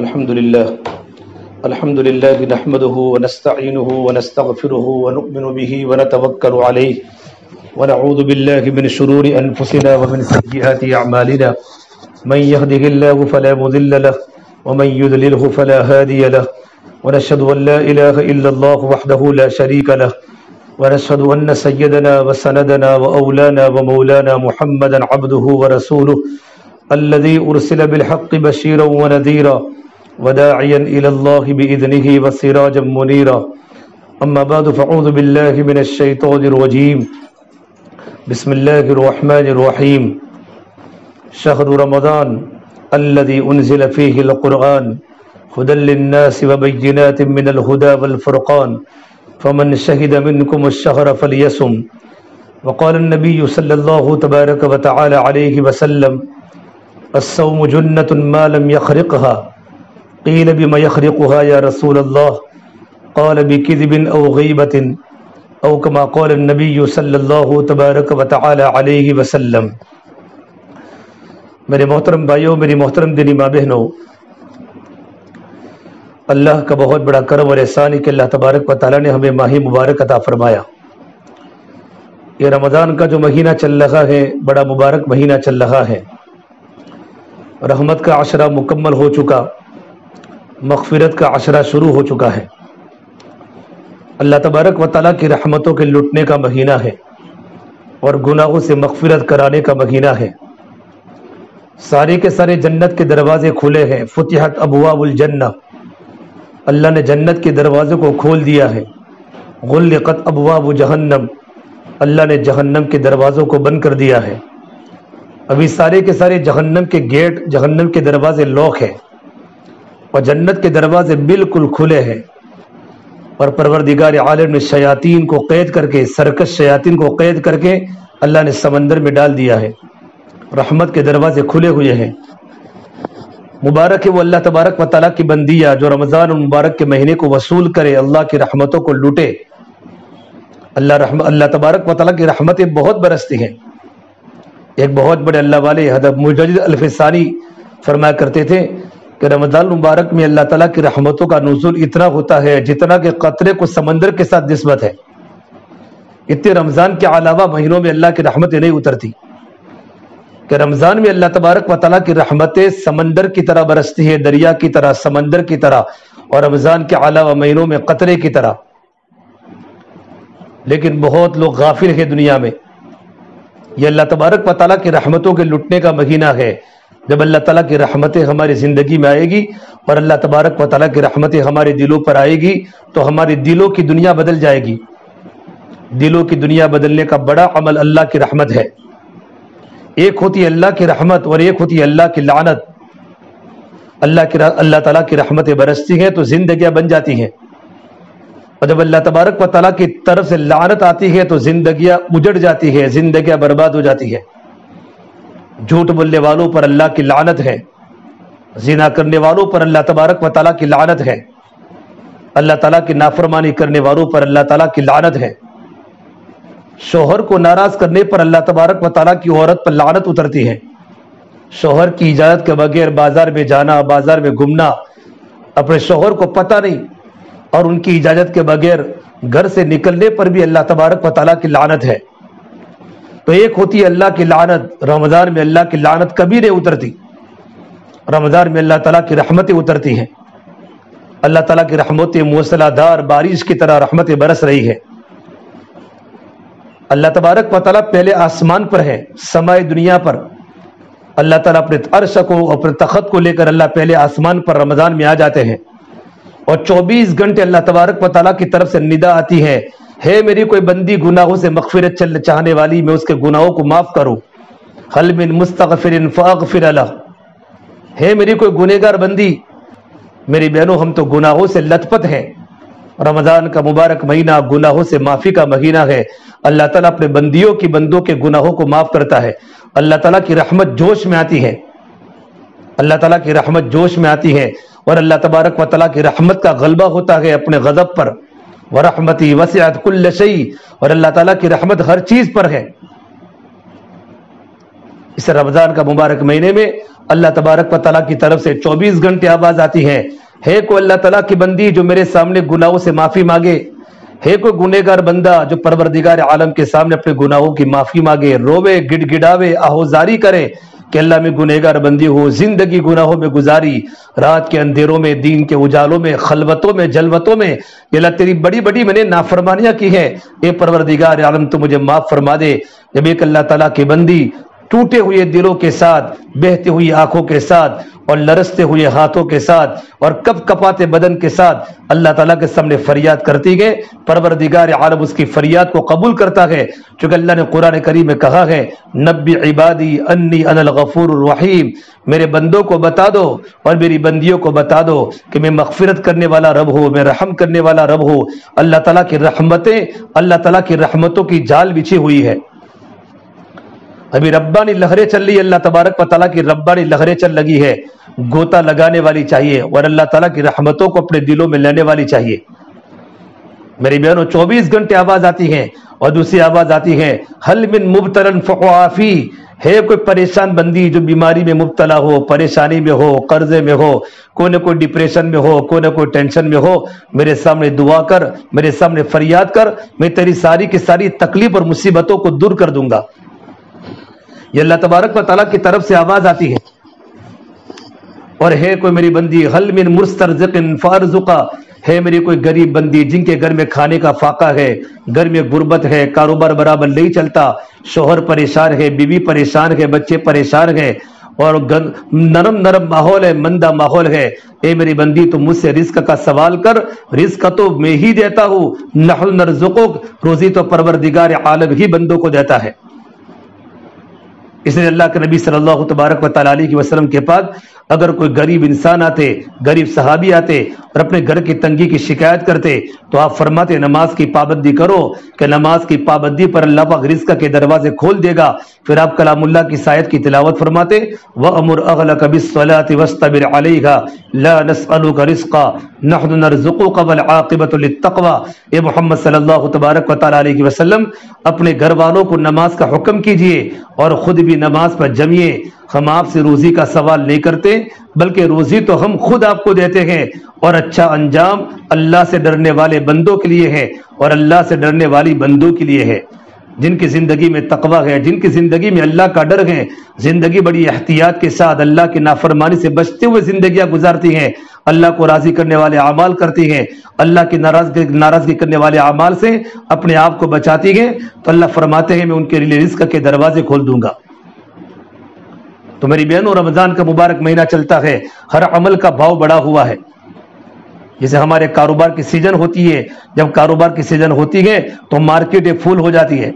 الحمد لله نحمده ونستعينه ونستغفره ونؤمن به ونتوكل عليه ونعوذ بالله من شرور أنفسنا ومن سيئات أعمالنا من يهده الله فلا مضل له ومن يضلله فلا هادي له ونشهد أن لا إله إلا الله وحده لا شريك له ونشهد أن سيدنا وسندنا وأولانا ومولانا محمدا عبده ورسوله الذي أرسل بالحق بشيرا ونذيرا وداعيا إلى الله بإذنه وسراجا منيرا أما بعد فأعوذ بالله من الشيطان الرجيم بسم الله الرحمن الرحيم شهر رمضان الذي أنزل فيه القرآن هدى للناس وبينات من الهدى والفرقان فمن شهد منكم الشهر فليصم وقال النبي صلى الله تبارك وتعالى عليه وسلم الصوم جنة ما لم يخرقها قيل بما يخرقها يا رسول الله قال بكذب أو غيبة أو كما قال النبي صلی اللہ تبارک و تعالی علیہ وسلم۔ میرے محترم بھائیوں، میری محترم دینی ماں بہنوں، اللہ کا بہت بڑا کرم اور احسان ہے کہ اللہ تبارک و تعالی نے ہمیں ماہ مبارک عطا فرمایا۔ یہ رمضان کا جو مہینہ چل رہا ہے بڑا مبارک مہینہ چل رہا ہے۔ رحمت کا عشرہ مکمل ہو چکا، مغفرت کا عشرہ شروع ہو چکا ہے۔ اللہ تبارک و تعالیٰ کی رحمتوں کے لٹنے کا مہینہ ہے اور گناہوں سے مغفرت کرانے کا مہینہ ہے۔ سارے کے سارے جنت کے دروازے کھلے ہیں، فتحت ابواب الجنہ، اللہ نے جنت کے دروازے کو کھول دیا ہے۔ غلقت ابواب جہنم، اللہ نے جہنم کے دروازوں کو بند کر دیا ہے۔ ابھی سارے کے سارے جہنم کے گیٹ، جہنم کے دروازے لاک ہیں اور جنت کے دروازے بالکل کھلے ہیں، اور پروردگار عالم نے شیاطین کو قید کر کے، سرکش شیاطین کو قید کر کے اللہ نے سمندر میں ڈال دیا ہے۔ رحمت کے دروازے کھلے ہوئے ہیں۔ مبارک ہے وہ اللہ تبارک و تعالیٰ کی بندیہ جو رمضان المبارک کے مہینے کو وصول کرے، اللہ کی رحمتوں کو لوٹے۔ اللہ تبارک و تعالیٰ کی رحمتیں بہت برستی ہیں۔ ایک بہت بڑے اللہ والے حضرت مجدد الفسانی فرمایا کرتے تھے کہ رمضان المبارک میں اللہ تعالیٰ کی رحمتوں کا نزول اتنا ہوتا ہے جتنا کہ قطرے کو سمندر کے ساتھ نسبت ہے۔ اتنے رمضان کے علاوہ مہینوں میں اللہ کی رحمتیں نہیں اترتی، کہ رمضان میں اللہ تبارک و تعالیٰ کی رحمتیں سمندر کی طرح برستی ہے، دریا کی طرح، سمندر کی طرح، اور رمضان کے علاوہ مہینوں میں قطرے کی طرح۔ لیکن بہت لوگ غافل ہیں دنیا میں۔ یہ اللہ تبارک و تعالیٰ کی رحمتوں کے لٹنے کا مہینہ ہے۔ جب اللہ تعالیٰ کی رحمتیں ہماری زندگی میں آئے گی اور اللہ تبارک و تعالیٰ کی رحمتیں ہمارے دلوں پر آئے گی تو ہماری دلوں کی دنیا بدل جائے گی۔ دلوں کی دنیا بدلنے کا بڑا عمل اللہ کی رحمت ہے۔ ایک ہوتی ہے اللہ کی رحمت اور ایک ہوتی ہے اللہ کی لعنت۔ اللہ تعالیٰ کی رحمتیں برستی ہیں تو زندگیاں بن جاتی ہیں، اور جب اللہ تبارک و تعالیٰ کی طرف سے لعنت آتی ہے تو زندگیاں اجڑ جاتی ہے، زندگیاں برباد ہو جاتی ہے۔ جھوٹ بولنے والوں پر اللہ کی لعنت ہے، زنا کرنے والوں پر اللہ تبارک و تعالیٰ کی لعنت ہے، اللہ تعالیٰ کی نافرمانی کرنے والوں پر اللہ تعالیٰ کی لعنت ہے۔ شوہر کو ناراض کرنے پر اللہ تبارک و تعالیٰ کی عورت پر لعنت اترتی ہے۔ شوہر کی اجازت کے بغیر بازار میں جانا، بازار میں گھومنا، اپنے شوہر کو پتہ نہیں اور ان کی اجازت کے بغیر گھر سے نکلنے پر بھی اللہ تبارک و تعالیٰ کی لعنت ہے۔ تو ایک ہوتی ہے اللہ کی لعنت، رمضان میں اللہ کی لعنت کبھی نہیں اترتی، رمضان میں اللہ تعالیٰ کی رحمتیں اترتی ہیں۔ اللہ تعالیٰ کی رحمتیں موسلا دھار بارش کی طرح رحمتیں برس رہی ہے۔ اللہ تبارک و تعالیٰ پہلے آسمان پر ہے، سمائے دنیا پر۔ اللہ تعالیٰ اپنے عرش کو، اپنے تخت کو لے کر اللہ پہلے آسمان پر رمضان میں آ جاتے ہیں، اور 24 گھنٹے اللہ تبارک و تعالیٰ کی طرف سے ندا آتی ہے، ہے میری کوئی بندی گناہوں سے مغفرت چاہنے والی، میں اس کے گناہوں کو معاف کروں۔ حل من مستغفر فاغفر لہ، ہے میری کوئی گنہگار بندی۔ میری بہنوں، ہم تو گناہوں سے لت پت ہیں۔ رمضان کا مبارک مہینہ گناہوں سے معافی کا مہینہ ہے۔ اللہ تعالیٰ اپنے بندوں کے گناہوں کو معاف کرتا ہے۔ اللہ تعالیٰ کی رحمت جوش میں آتی ہے، اللہ تعالیٰ کی رحمت جوش میں آتی ہے، اور اللہ تبارک و تعالیٰ کی رحمت کا غلبہ ہوتا ہے اپنے غضب پر۔ وَرَحْمَتِي وَسِعَتْ كُلَّ شَيْءٍ، اور اللہ تعالیٰ کی رحمت ہر چیز پر ہے۔ اس رمضان کا مبارک مہینے میں اللہ تبارک و تعالیٰ کی طرف سے 24 گھنٹے آواز آتی ہے کوئی اللہ تعالیٰ کی بندی جو میرے سامنے گناہوں سے معافی مانگے، ہے کوئی گنہگار بندہ جو پروردگار عالم کے سامنے اپنے گناہوں کی معافی مانگے، روے گڑ گڑاوے آہوزاری کرے کہ اللہ میں گنہگار بندی ہو، زندگی گناہوں میں گزاری، رات کے اندھیروں میں، دین کے اجالوں میں، خلوتوں میں، جلوتوں میں، یا اللہ تیری بڑی بڑی میں نے نافرمانیاں کی ہیں، اے پروردگار عالم تو مجھے معاف فرما دے۔ جب ایک اللہ تعالیٰ کی بندی ٹوٹے ہوئے دلوں کے ساتھ، بہتی ہوئی آنکھوں کے ساتھ اور لرزتے ہوئے ہاتھوں کے ساتھ اور کپ کپاتے بدن کے ساتھ اللہ تعالیٰ کے سامنے فریاد کرتی ہے، پروردگار عالم اس کی فریاد کو قبول کرتا ہے، چونکہ اللہ نے قرآن کریم میں کہا ہے نبی عبادی انی انا الغفور الرحیم، میرے بندوں کو بتا دو اور میری بندیوں کو بتا دو کہ میں مغفرت کرنے والا رب ہوں، میں رحم کرنے والا رب ہوں۔ اللہ تعالیٰ کی رحمتیں، اللہ تعالیٰ کی رحمتوں کی جال بچھی ہوئی ہے، ابھی ربانی لہریں چل رہی ہے، اللہ تبارک و تعالیٰ کی ربانی لہریں چل لگی ہے، گوتا لگانے والی چاہیے اور اللہ تعالیٰ کی رحمتوں کو اپنے دلوں میں لینے والی چاہیے۔ میری بہنوں 24 گھنٹے آواز آتی ہے اور دوسری آواز آتی ہے حل من مبتلا فهو عافی، ہے کوئی پریشان بندی جو بیماری میں مبتلا ہو، پریشانی میں ہو، قرضے میں ہو، کوئی نہ کوئی ڈپریشن میں ہو، کوئی نہ کوئی ٹینشن میں ہو، میرے سامنے دعا کر، میرے سامنے فریاد کر، میں تیری ساری کی ساری تکلیف اور مصیبتوں کو دور کر دوں گا۔ یہ اللہ تبارک و تعالیٰ کی طرف سے آواز آتی ہے۔ اور ہے کوئی میری بندی حل من مسترزق فارزقا، ہے میری کوئی غریب بندی جن کے گھر میں کھانے کا فاقہ ہے، گھر میں غربت ہے، کاروبار برابر نہیں چلتا، شوہر پریشان ہے، بیوی پریشان ہے، بچے پریشان ہے اور نرم نرم ماحول ہے، مندہ ماحول ہے، اے میری بندی تم مجھ سے رزق کا سوال کر، رزق تو میں ہی دیتا ہوں، نحن نرزقک، روزی تو پروردگار عالم ہی بندوں کو دیتا ہے۔ اس لیے اللہ کے نبی صلی اللہ تبارک و تعالیٰ علیہ وسلم کے پاس اگر کوئی غریب انسان آتے، غریب صحابی آتے اور اپنے گھر کی تنگی کی شکایت کرتے تو آپ فرماتے نماز کی پابندی کرو کہ نماز کی پابندی پر اللہ پاک رزق کے دروازے کھول دے گا۔ پھر آپ کلام اللہ کی آیت کی تلاوت فرماتے وَأَمُرْ أَهْلَكَ بِالصَّلَاةِ وَاسْتَبِرْ عَلَيْهَا لَا نَسْأَلُكَ رِزْقًا نَحْنُ نَرْزُقُكَ وَالْعَاقِبَةُ لِلتَّقْوَىٰ۔ اے محمد صلی اللہ تبارک و تعالیٰ علیہ وسلم اپنے گھر والوں کو نماز کا حکم کیجئے اور خود بھی نماز پر جمیے، ہم آپ سے روزی کا سوال نہیں کرتے بلکہ روزی تو ہم خود آپ کو دیتے ہیں، اور اچھا انجام اللہ سے ڈرنے والے بندوں کے لیے ہے اور اللہ سے ڈرنے والی بندوں کے لیے ہے۔ جن کی زندگی میں تقوی ہے، جن کی زندگی میں اللہ کا ڈر ہے، زندگی بڑی احتیاط کے ساتھ اللہ کی نافرمانی سے بچتے ہوئے زندگیاں گزارتی ہیں، اللہ کو راضی کرنے والے اعمال کرتی ہیں، اللہ کی ناراضگی کرنے والے اعمال سے اپنے آپ کو بچاتی ہیں، تو اللہ فرماتے ہیں میں ان کے لیے رزق کے دروازے کھول دوں گا۔ تو میری بہنوں رمضان کا مبارک مہینہ چلتا ہے، ہر عمل کا بھاؤ بڑھا ہوا ہے۔ جیسے ہمارے کاروبار کی سیزن ہوتی ہے، جب کاروبار کی سیزن ہوتی ہے تو مارکیٹیں پھول ہو جاتی ہے،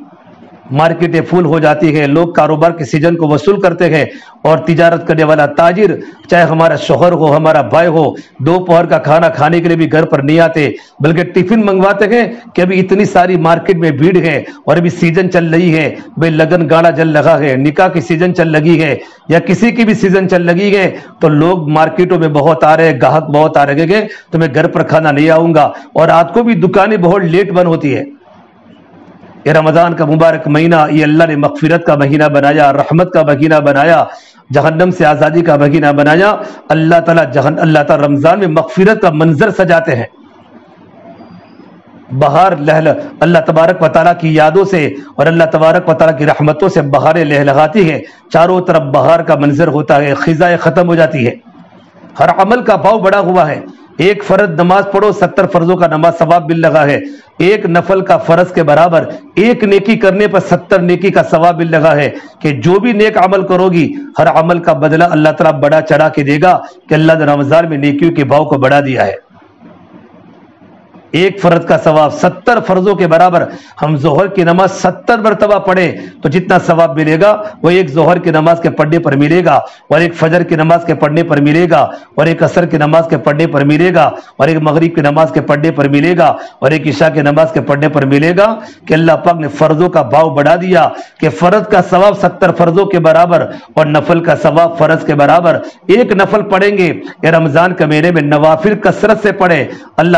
مارکیٹیں پھول ہو جاتی ہے، لوگ کاروبار کی سیزن کو وصول کرتے ہیں اور تجارت کرنے والا تاجر چاہے ہمارا شوہر ہو، ہمارا بھائی ہو، دوپہر کا کھانا کھانے کے لیے بھی گھر پر نہیں آتے بلکہ ٹفن منگواتے ہیں کہ ابھی اتنی ساری مارکیٹ میں بھیڑ ہے اور ابھی سیزن چل رہی ہے، بھئی لگن گاڑا جل رہا ہے، نکاح کی سیزن چل لگی ہے یا کسی کی بھی سیزن چل لگی ہے تو لوگ مارکیٹوں میں بہت آ رہے ہیں، گاہک بہت آ رہے ہیں تو میں گھر پر کھانا نہیں آؤں گا، اور رات کو بھی دکانیں بہت لیٹ بند ہوتی ہے۔ یہ رمضان کا مبارک مہینہ یہ اللہ نے مغفرت کا مہینہ بنایا، رحمت کا مہینہ بنایا، جہنم سے آزادی کا مہینہ بنایا۔ اللہ تعالیٰ رمضان میں مغفرت کا منظر سجاتے ہیں، بہار اللہ تبارک و تعالیٰ کی یادوں سے اور اللہ تبارک و تعالیٰ کی رحمتوں سے بہاریں لہلہاتی ہیں، چاروں طرف بہار کا منظر ہوتا ہے، خزائیں ختم ہو جاتی ہے، ہر عمل کا بھاؤ بڑا ہوا ہے۔ ایک فرض نماز پڑھو 70 فرضوں کا نماز ثواب مل رہا ہے، ایک نفل کا فرض کے برابر ایک نیکی کرنے پر 70 نیکی کا ثواب مل رہا ہے، کہ جو بھی نیک عمل کرو گی ہر عمل کا بدلہ اللہ تعالیٰ بڑا چڑھا کے دے گا، کہ اللہ نے رمضان میں نیکیوں کے بھاؤ کو بڑھا دیا ہے۔ ایک فرض کا ثواب 70 فرضوں کے برابر، ہم ظہر کی نماز 70 مرتبہ پڑھیں تو جتنا ثواب ملے گا وہ ایک ظہر کی نماز کے پڑھنے پر ملے گا، اور ایک فجر کی نماز کے پڑھنے پر ملے گا، اور ایک عصر کی نماز کے پڑھنے پر ملے گا، اور ایک مغرب کی نماز کے پڑھنے پر ملے گا، اور ایک عشاء کی نماز کے پڑھنے پر ملے گا، کہ اللہ پاک نے فرضوں کا بھاؤ بڑھا دیا، کہ فرض کا ثواب 70 فرضوں کے برابر اور نفل کا ثواب فرض کے برابر۔ ایک نفل پڑھیں گے، یہ رمضان کے مہینے میں نوافل کثرت سے پڑھیں، اللہ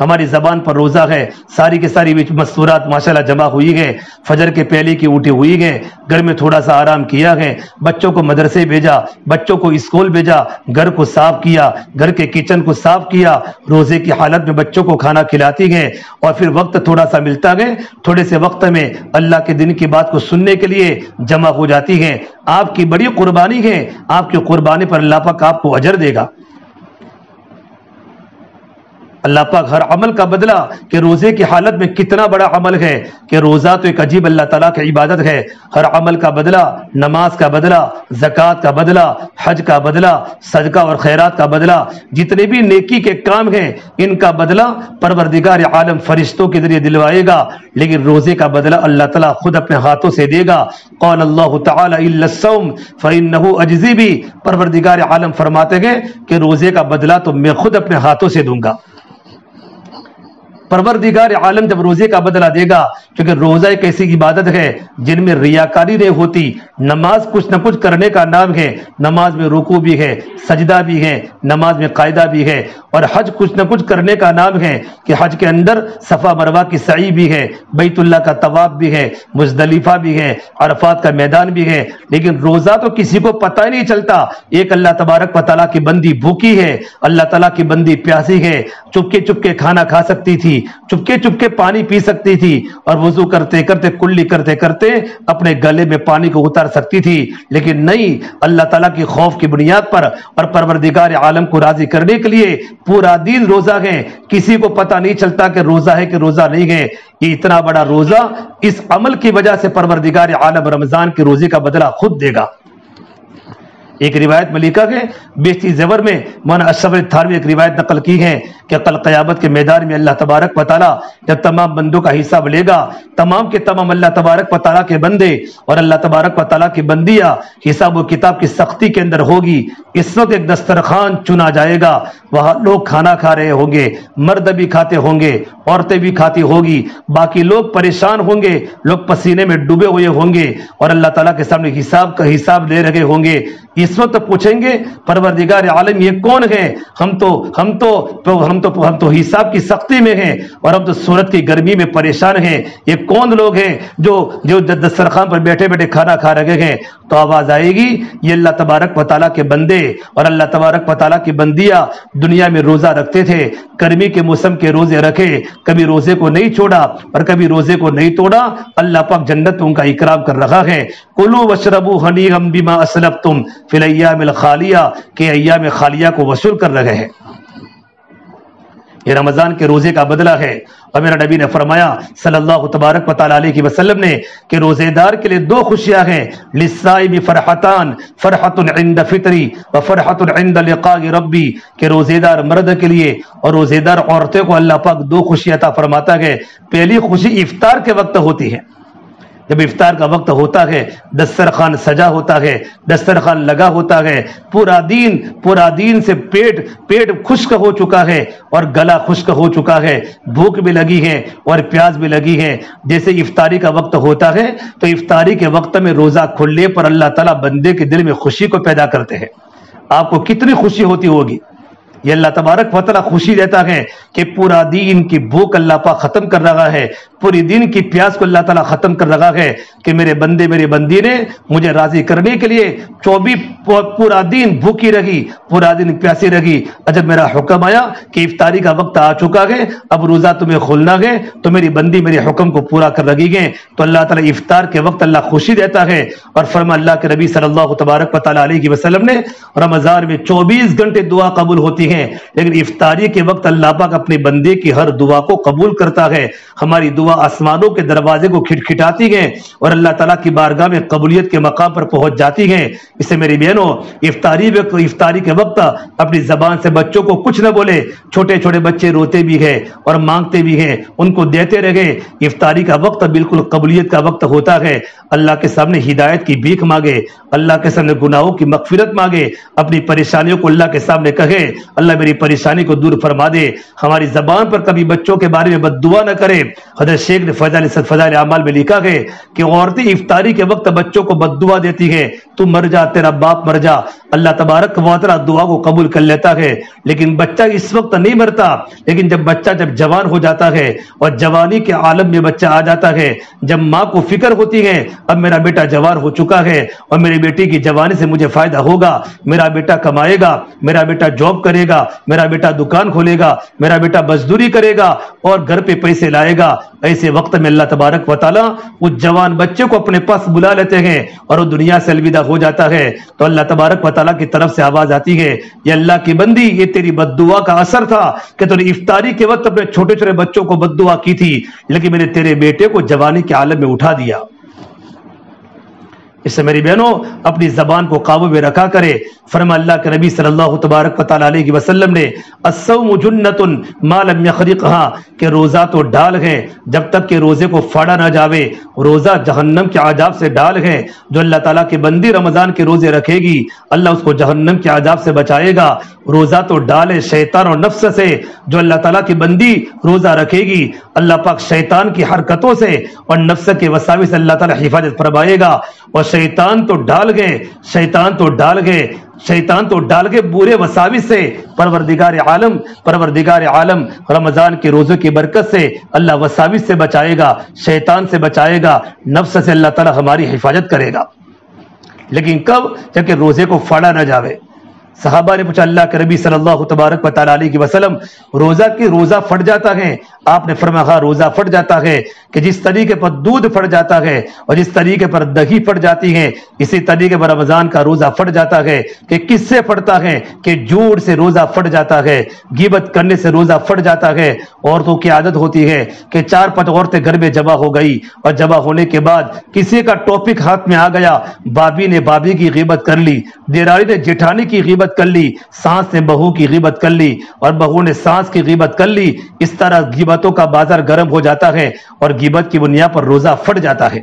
ہماری زبان پر روزہ ہے، ساری کے ساری مستورات ماشاءاللہ جمع ہوئی گئے، فجر کے پہلے کی اٹھی ہوئی گئے، گھر میں تھوڑا سا آرام کیا ہے، بچوں کو مدرسے بھیجا، بچوں کو اسکول بھیجا، گھر کو صاف کیا، گھر کے کچن کو صاف کیا، روزے کی حالت میں بچوں کو کھانا کھلاتی گئے، اور پھر وقت تھوڑا سا ملتا گئے، تھوڑے سے وقت میں اللہ کے دن کی بات کو سننے کے لیے جمع ہو جاتی ہیں۔ آپ کی بڑی قربانی ہے، آپ کی قربانی پر اللہ پاک آپ کو اجر دے گا۔ اللہ پاک ہر عمل کا بدلہ کہ روزے کی حالت میں کتنا بڑا عمل ہے، کہ روزہ تو ایک عجیب اللہ تعالیٰ کی عبادت ہے، ہر عمل کا بدلہ، نماز کا بدلہ، زکوٰۃ کا بدلہ، حج کا بدلہ، صدقہ اور خیرات کا بدلہ، جتنے بھی نیکی کے کام ہیں ان کا بدلہ پروردگار عالم فرشتوں کے ذریعے دلوائے گا، لیکن روزے کا بدلہ اللہ تعالیٰ خود اپنے ہاتھوں سے دے گا۔ قال اللہ تعالی الا الصوم فانه اجزی بھی، پروردگار عالم فرماتے ہیں کہ روزے کا بدلہ تو میں خود اپنے ہاتھوں سے دوں گا۔ پروردگار عالم جب روزے کا بدلہ دے گا، کیونکہ روزہ ایک ایسی عبادت ہے جن میں ریاکاری نہیں ہوتی، نماز کچھ نہ کچھ کرنے کا نام ہے، نماز میں رکوع بھی ہے، سجدہ بھی ہے، نماز میں قاعدہ بھی ہے، اور حج کچھ نہ کچھ کرنے کا نام ہے کہ حج کے اندر صفا مروہ کی سعی بھی ہے، بیت اللہ کا طواف بھی ہے، مزدلفہ بھی ہے، عرفات کا میدان بھی ہے، لیکن روزہ تو کسی کو پتہ ہی نہیں چلتا۔ ایک اللہ تبارک و تعالیٰ کی بندی بھوکی ہے، اللہ تعالیٰ کی بندی پیاسی ہے، چپکے چپکے کھانا کھا سکتی تھی، چپکے چپکے پانی پی سکتی تھی، اور وضو کرتے کرتے کلی کرتے کرتے اپنے گلے میں پانی کو اتار سکتی تھی، لیکن نہیں، اللہ تعالیٰ کی خوف کی بنیاد پر اور پروردگار عالم کو راضی کرنے کے لیے پورا دن روزہ ہے، کسی کو پتہ نہیں چلتا کہ روزہ ہے کہ روزہ نہیں ہے۔ یہ اتنا بڑا روزہ، اس عمل کی وجہ سے پروردگار عالم رمضان کے روزے کا بدلہ خود دے گا۔ ایک روایت میں لکھا ہے، بیشتی زیور میں مولانا اشرف تھانوی ایک روایت نقل کی ہے کہ کل قیامت کے میدان میں اللہ تبارک و تعالیٰ جب تمام بندوں کا حساب لے گا، تمام کے تمام اللہ تبارک و تعالیٰ کے بندے اور اللہ تبارک و تعالیٰ کی بندیاں حساب و کتاب کی سختی کے اندر ہوگی۔ اس وقت ایک دسترخوان چنا جائے گا، وہاں لوگ کھانا کھا رہے ہوں گے، مرد بھی کھاتے ہوں گے، عورتیں بھی کھاتی ہوگی، باقی لوگ پریشان ہوں گے، لوگ پسینے میں ڈوبے ہوئے ہوں گے، اور اللہ تعالیٰ کے سامنے حساب دے رہے ہوں گے۔ اس وقت پوچھیں گے پروردگار عالم یہ کون ہے؟ ہم تو حساب کی سختی میں ہیں، اور ہم تو سورت کی گرمی میں پریشان ہیں، یہ کون لوگ ہیں جو دسترخوان پر بیٹھے بیٹھے کھانا کھا رہے ہیں؟ تو آواز آئے گی، یہ اللہ تبارک و تعالیٰ کے بندے اور اللہ تبارک و تعالیٰ کی بندیاں دنیا میں روزہ رکھتے تھے، گرمی کے موسم کے روزے رکھے، کبھی روزے کو نہیں چھوڑا اور کبھی روزے کو نہیں توڑا، اللہ پاک جنت میں ان کا اکرام کر رہا ہے۔ کلوا واشربوا ہنیئا بما اسلفتم فی الایام الخالیہ، کہ ایام خالیہ کو وصول کر رہے ہیں۔ یہ رمضان کے روزے کا بدلہ ہے، اور میرا نبی نے فرمایا صلی اللہ تبارک و تعالی علیہ وسلم نے کہ روزے دار کے لیے دو خوشیاں ہیں، للصائم فرحتان، فرحت عند فطری و فرحت عند لقاء ربی، کہ روزے دار مرد کے لیے اور روزے دار عورتوں کو اللہ پاک دو خوشیاں عطا فرماتا ہے۔ پہلی خوشی افطار کے وقت ہوتی ہے، جب افطار کا وقت ہوتا ہے، دسترخوان سجا ہوتا ہے، دسترخوان لگا ہوتا ہے، پورا دین سے پیٹ خشک ہو چکا ہے اور گلا خشک ہو چکا ہے، بھوک بھی لگی ہے اور پیاس بھی لگی ہے۔ جیسے افطاری کا وقت ہوتا ہے تو افطاری کے وقت میں روزہ کھلنے پر اللہ تعالیٰ بندے کے دل میں خوشی کو پیدا کرتے ہیں۔ آپ کو کتنی خوشی ہوتی ہوگی؟ یہ اللہ تبارک و تعالیٰ خوشی دیتا ہے کہ پورا دین کی بھوک اللہ پاک ختم کر رہا ہے، پوری دن کی پیاس کو اللہ تعالیٰ ختم کر رہا ہے، کہ میرے بندے میری بندی نے مجھے راضی کرنے کے لیے پورا دن بھوکی رہی، پورا دن پیاسی رہی، اور جب میرا حکم آیا کہ افطاری کا وقت آ چکا ہے، اب روزہ تمہیں کھولنا ہے، تو میری بندی میرے حکم کو پورا کر رہی ہے، تو اللہ تعالیٰ افطار کے وقت اللہ خوشی دیتا ہے۔ اور فرما اللہ کے نبی صلی اللہ تبارک و تعالیٰ علیہ وسلم نے، رمضان میں 24 گھنٹے دعا قبول ہوتی ہے، لیکن افطاری کے وقت اللہ پاک اپنے بندے کی ہر دعا کو قبول کرتا ہے۔ ہماری دعا آسمانوں کے دروازے کو کھٹکھٹاتی ہے اور اللہ تعالیٰ کی بارگاہ میں قبولیت کے مقام پر پہنچ جاتی ہے۔ اس سے میری بہنوں، افطاری کے وقت اپنی زبان سے بچوں کو کچھ نہ بولے، چھوٹے چھوٹے بچے روتے بھی ہیں اور مانگتے بھی ہیں، ان کو دیتے رہے۔ افطاری کا وقت بالکل قبولیت کا وقت ہوتا ہے، اللہ کے سامنے ہدایت کی بھیک مانگے، اللہ کے سامنے گناہوں کی مغفرت مانگے، اپنی پریشانیوں کو اللہ کے سامنے کہے، اللہ میری پریشانی کو دور فرما دے۔ ہمارے ہماری زبان پر کبھی بچوں کے بارے میں بد دعا نہ کرے۔ حضرت شیخ نے فضائل اعمال میں لکھا ہے کہ عورتیں افطاری کے وقت بچوں کو بد دعا دیتی ہیں، تو مر جا، تیرا باپ مر جا۔ اللہ تبارک و تعالیٰ دعا کو قبول کر لیتا ہے، لیکن بچہ اس وقت نہیں مرتا، لیکن جب بچہ جوان ہو جاتا ہے اور جوانی کے عالم میں بچہ آ جاتا ہے، جب ماں کو فکر ہوتی ہے اب میرا بیٹا جوان ہو چکا ہے اور میری بیٹی کی جوانی سے مجھے فائدہ ہوگا، میرا بیٹا کمائے گا، میرا بیٹا جاب کرے گا، میرا بیٹا دکان کھولے گا، میرا بیٹا مزدوری کرے گا اور گھر پہ پیسے لائے گا، ایسے وقت میں اللہ تبارک و تعالیٰ اس جوان بچے کو اپنے پاس بلا لیتے ہیں اور وہ دنیا سے الوداع ہو جاتا ہے، تو اللہ تبارک و تعالیٰ کی طرف سے آواز آتی ہے، یہ اللہ کی بندی، یہ تیری بد دعا کا اثر تھا کہ تو نے افطاری کے وقت اپنے چھوٹے چھوٹے بچوں کو بد دعا کی تھی، لیکن میں نے تیرے بیٹے کو جوانی کے عالم میں اٹھا دیا۔ اس سے میری بہنوں اپنی زبان کو قابو میں رکھا کرے۔ فرما اللہ کے نبی صلی اللہ تبارک و تعالی علیہ وسلم نے الصوم جنۃ ما لم یخرقها کہ روزہ تو ڈال ہے جب تک کہ روزے کو پھاڑا نہ جاوے، روزہ جہنم کے عذاب سے ڈال ہے، جو اللہ تعالیٰ کی بندی رمضان کے روزے رکھے گی اللہ اس کو جہنم کے عذاب سے بچائے گا۔ روزہ تو ڈال ہے شیطان اور نفس سے، جو اللہ تعالیٰ کی بندی روزہ رکھے گی اللہ پاک شیطان کی حرکتوں سے اور نفس کے وساوس سے اللہ تعالیٰ حفاظت فرمائے گا۔ اور شیطان تو ڈال گئے برے وساوس سے، پروردگار عالم رمضان کے روزوں کی برکت سے اللہ وساوس سے بچائے گا، شیطان سے بچائے گا، نفس سے اللہ تعالیٰ ہماری حفاظت کرے گا۔ لیکن کب؟ جب کہ روزے کو پھاڑا نہ جاوے۔ صحابہ نے پوچھا اللہ کے نبی صلی اللہ تبارک و تعالی علیہ وسلم روزہ پھٹ جاتا ہے؟ آپ نے فرمایا روزہ پھٹ جاتا ہے کہ جس طریقے پر دودھ پھٹ جاتا ہے اور جس طریقے پر دہی پھٹ جاتی ہے، اسی طریقے پر رمضان کا روزہ پھٹ جاتا ہے۔ کہ کس سے پھٹتا ہے؟ کہ جھوٹ سے روزہ پھٹ جاتا ہے، غیبت کرنے سے روزہ پھٹ جاتا ہے۔ عورتوں کی عادت ہوتی ہے کہ 4-5 عورتیں گھر میں جمع ہو گئی اور جمع ہونے کے بعد کسی کا ٹاپک ہاتھ میں آ گیا، بابی نے بابی کی غیبت کر لی، دیرانی نے جیٹھانی کی غیبت کر لی، ساس نے بہو کی غیبت کر لی اور بہو نے ساس کی غیبت کر لی۔ اس طرح غیبتوں کا بازار گرم ہو جاتا ہے اور غیبت کی بنیاد پر روزہ پھٹ جاتا ہے۔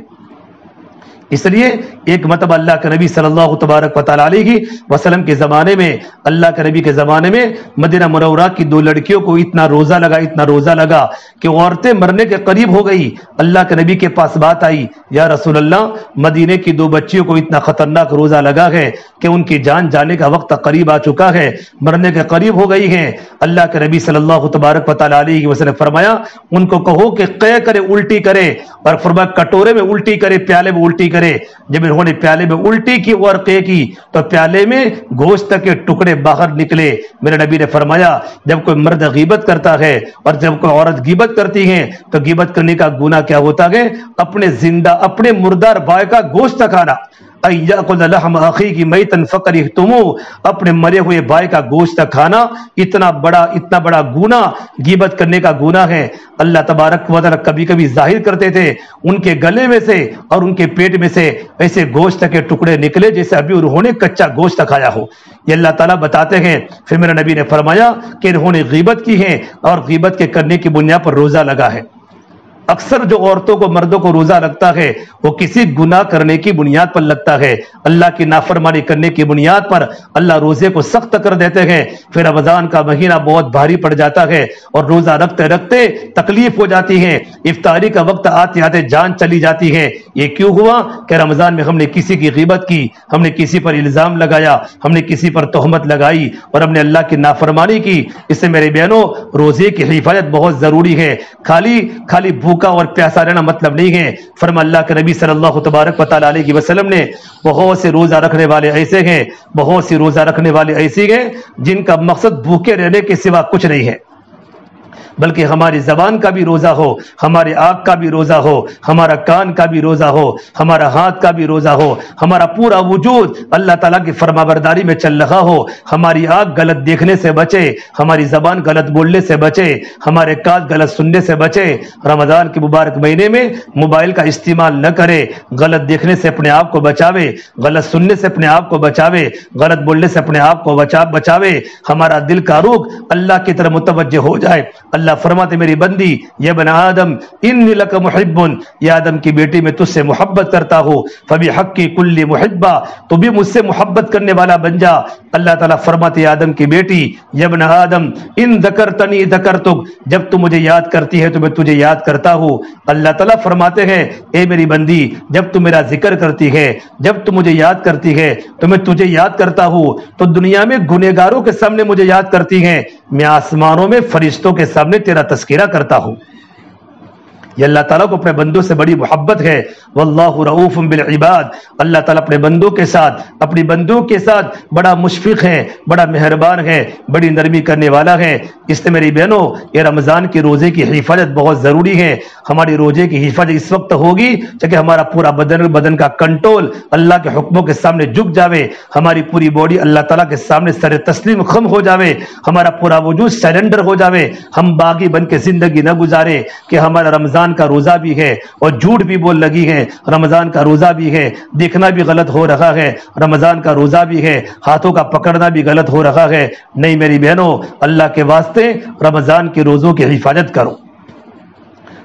اس لیے ایک مرتبہ اللہ کے نبی صلی اللہ تبارک و تعالی علیہ وسلم کے زمانے میں، اللہ کے نبی کے زمانے میں مدینہ منورہ کی 2 لڑکیوں کو اتنا روزہ لگا کہ عورتیں مرنے کے قریب ہو گئی۔ اللہ کے نبی کے پاس بات آئی، یا رسول اللہ مدینے کی 2 بچیوں کو اتنا خطرناک روزہ لگا ہے کہ ان کی جان جانے کا وقت قریب آ چکا ہے، مرنے کے قریب ہو گئی ہیں۔ اللہ کے نبی صلی اللہ تبارک و تعالی علیہ وسلم نے فرمایا ان کو کہو کہ قے کرے، الٹی کرے، اور فرمایا کٹورے میں الٹی کرے، پیالے میں الٹی کرے۔ جب انہوں نے پیالے میں الٹی کی اور قے کی تو پیالے میں گوشت کے ٹکڑے باہر نکلے۔ میرے نبی نے فرمایا جب کوئی مرد غیبت کرتا ہے اور جب کوئی عورت غیبت کرتی ہے تو غیبت کرنے کا گناہ کیا ہوتا ہے؟ اپنے مردار بھائی کا گوشت کھانا، لحم اخی کی میتن فکرہتموہ، اپنے مرے ہوئے بھائی کا گوشت کھانا اتنا بڑا گناہ غیبت کرنے کا گناہ ہے۔ اللہ تبارک و تعالی کبھی کبھی ظاہر کرتے تھے ان کے گلے میں سے اور ان کے پیٹ میں سے ایسے گوشت کے ٹکڑے نکلے جیسے ابھی انہوں نے کچا گوشت کھایا ہو۔ یہ اللہ تعالیٰ بتاتے ہیں۔ پھر میرے نبی نے فرمایا کہ انہوں نے غیبت کی ہے اور غیبت کے کرنے کی بنیاد پر روزہ لگا ہے۔ اکثر جو عورتوں کو مردوں کو روزہ لگتا ہے وہ کسی گناہ کرنے کی بنیاد پر لگتا ہے، اللہ کی نافرمانی کرنے کی بنیاد پر اللہ روزے کو سخت کر دیتے ہیں۔ پھر رمضان کا مہینہ بہت بھاری پڑ جاتا ہے اور روزہ رکھتے رکھتے تکلیف ہو جاتی ہے، افطاری کا وقت آتے آتے جان چلی جاتی ہے۔ یہ کیوں ہوا کہ رمضان میں ہم نے کسی کی غیبت کی، ہم نے کسی پر الزام لگایا، ہم نے کسی پر تہمت لگائی اور ہم نے اللہ کی نافرمانی کی۔ اس سے میرے بہنوں روزے کی حفاظت بہت ضروری ہے، خالی بھوکا اور پیاسا رہنا مطلب نہیں ہے۔ فرما اللہ کے نبی صلی اللہ تبارک و تعالی علیہ وسلم نے بہت سے روزہ رکھنے والے ایسے ہیں جن کا مقصد بھوکے رہنے کے سوا کچھ نہیں ہے، بلکہ ہماری زبان کا بھی روزہ ہو، ہمارے آنکھ کا بھی روزہ ہو، ہمارا کان کا بھی روزہ ہو، ہمارا ہاتھ کا بھی روزہ ہو، ہمارا پورا وجود اللہ تعالیٰ کی فرمانبرداری میں چل رہا ہو۔ ہماری آنکھ غلط دیکھنے سے بچے، ہماری زبان غلط بولنے سے بچے، ہمارے کان غلط سننے سے بچے۔ رمضان کے مبارک مہینے میں موبائل کا استعمال نہ کرے، غلط دیکھنے سے اپنے آپ کو بچاوے، غلط سننے سے اپنے آپ کو بچاوے، غلط بولنے سے اپنے آپ کو بچاوے۔ ہمارا دل کا رخ اللہ کی طرف متوجہ ہو جائے، اللہ فرماتے میری بندی یا ابن آدم انی لک محب، یا آدم کی بیٹی میں تجھ سے محبت کرتا ہوں، فبحقی کل محبہ، تو بھی مجھ سے محبت کرنے والا بن جا۔ اللہ تعالیٰ فرماتے آدم کی بیٹی یا ابن آدم ان ذکرتنی ذکرتک، جب تو مجھے یاد کرتی ہے تو میں تجھے یاد کرتا ہوں۔ اللہ تعالیٰ فرماتے ہیں اے میری بندی جب تو میرا ذکر کرتی ہے، جب تو مجھے یاد کرتی ہے تو میں تجھے یاد کرتا ہوں۔ تو دنیا میں گنہگاروں کے سامنے مجھے یاد کرتی ہے، میں آسمانوں میں فرشتوں کے سامنے تیرا تذکرہ کرتا ہوں۔ یہ اللہ تعالیٰ کو اپنے بندوں سے بڑی محبت ہے۔ واللہ رؤوف بالعباد، اللہ تعالیٰ اپنے بندوں کے ساتھ، اپنی بندوں کے ساتھ بڑا مشفق ہے، بڑا مہربان ہے، بڑی نرمی کرنے والا ہے۔ اس سے میری بہنوں یہ رمضان کے روزے کی حفاظت بہت ضروری ہے۔ ہماری روزے کی حفاظت اس وقت ہوگی کہ ہمارا پورا بدن کا کنٹرول اللہ کے حکموں کے سامنے جھک جاوے، ہماری پوری باڈی اللہ تعالیٰ کے سامنے سر تسلیم خم ہو جاوے، ہمارا پورا وجود سرنڈر ہو جاوے، ہم باغی بن کے زندگی نہ گزارے کہ ہمارا رمضان کا روزہ بھی ہے اور جھوٹ بھی بول لگی ہے، رمضان کا روزہ بھی ہے، دیکھنا بھی غلط ہو رہا ہے، رمضان کا روزہ بھی ہے، ہاتھوں کا پکڑنا بھی غلط ہو رہا ہے۔ نہیں میری بہنوں، اللہ کے واسطے رمضان کے روزوں کی حفاظت کرو۔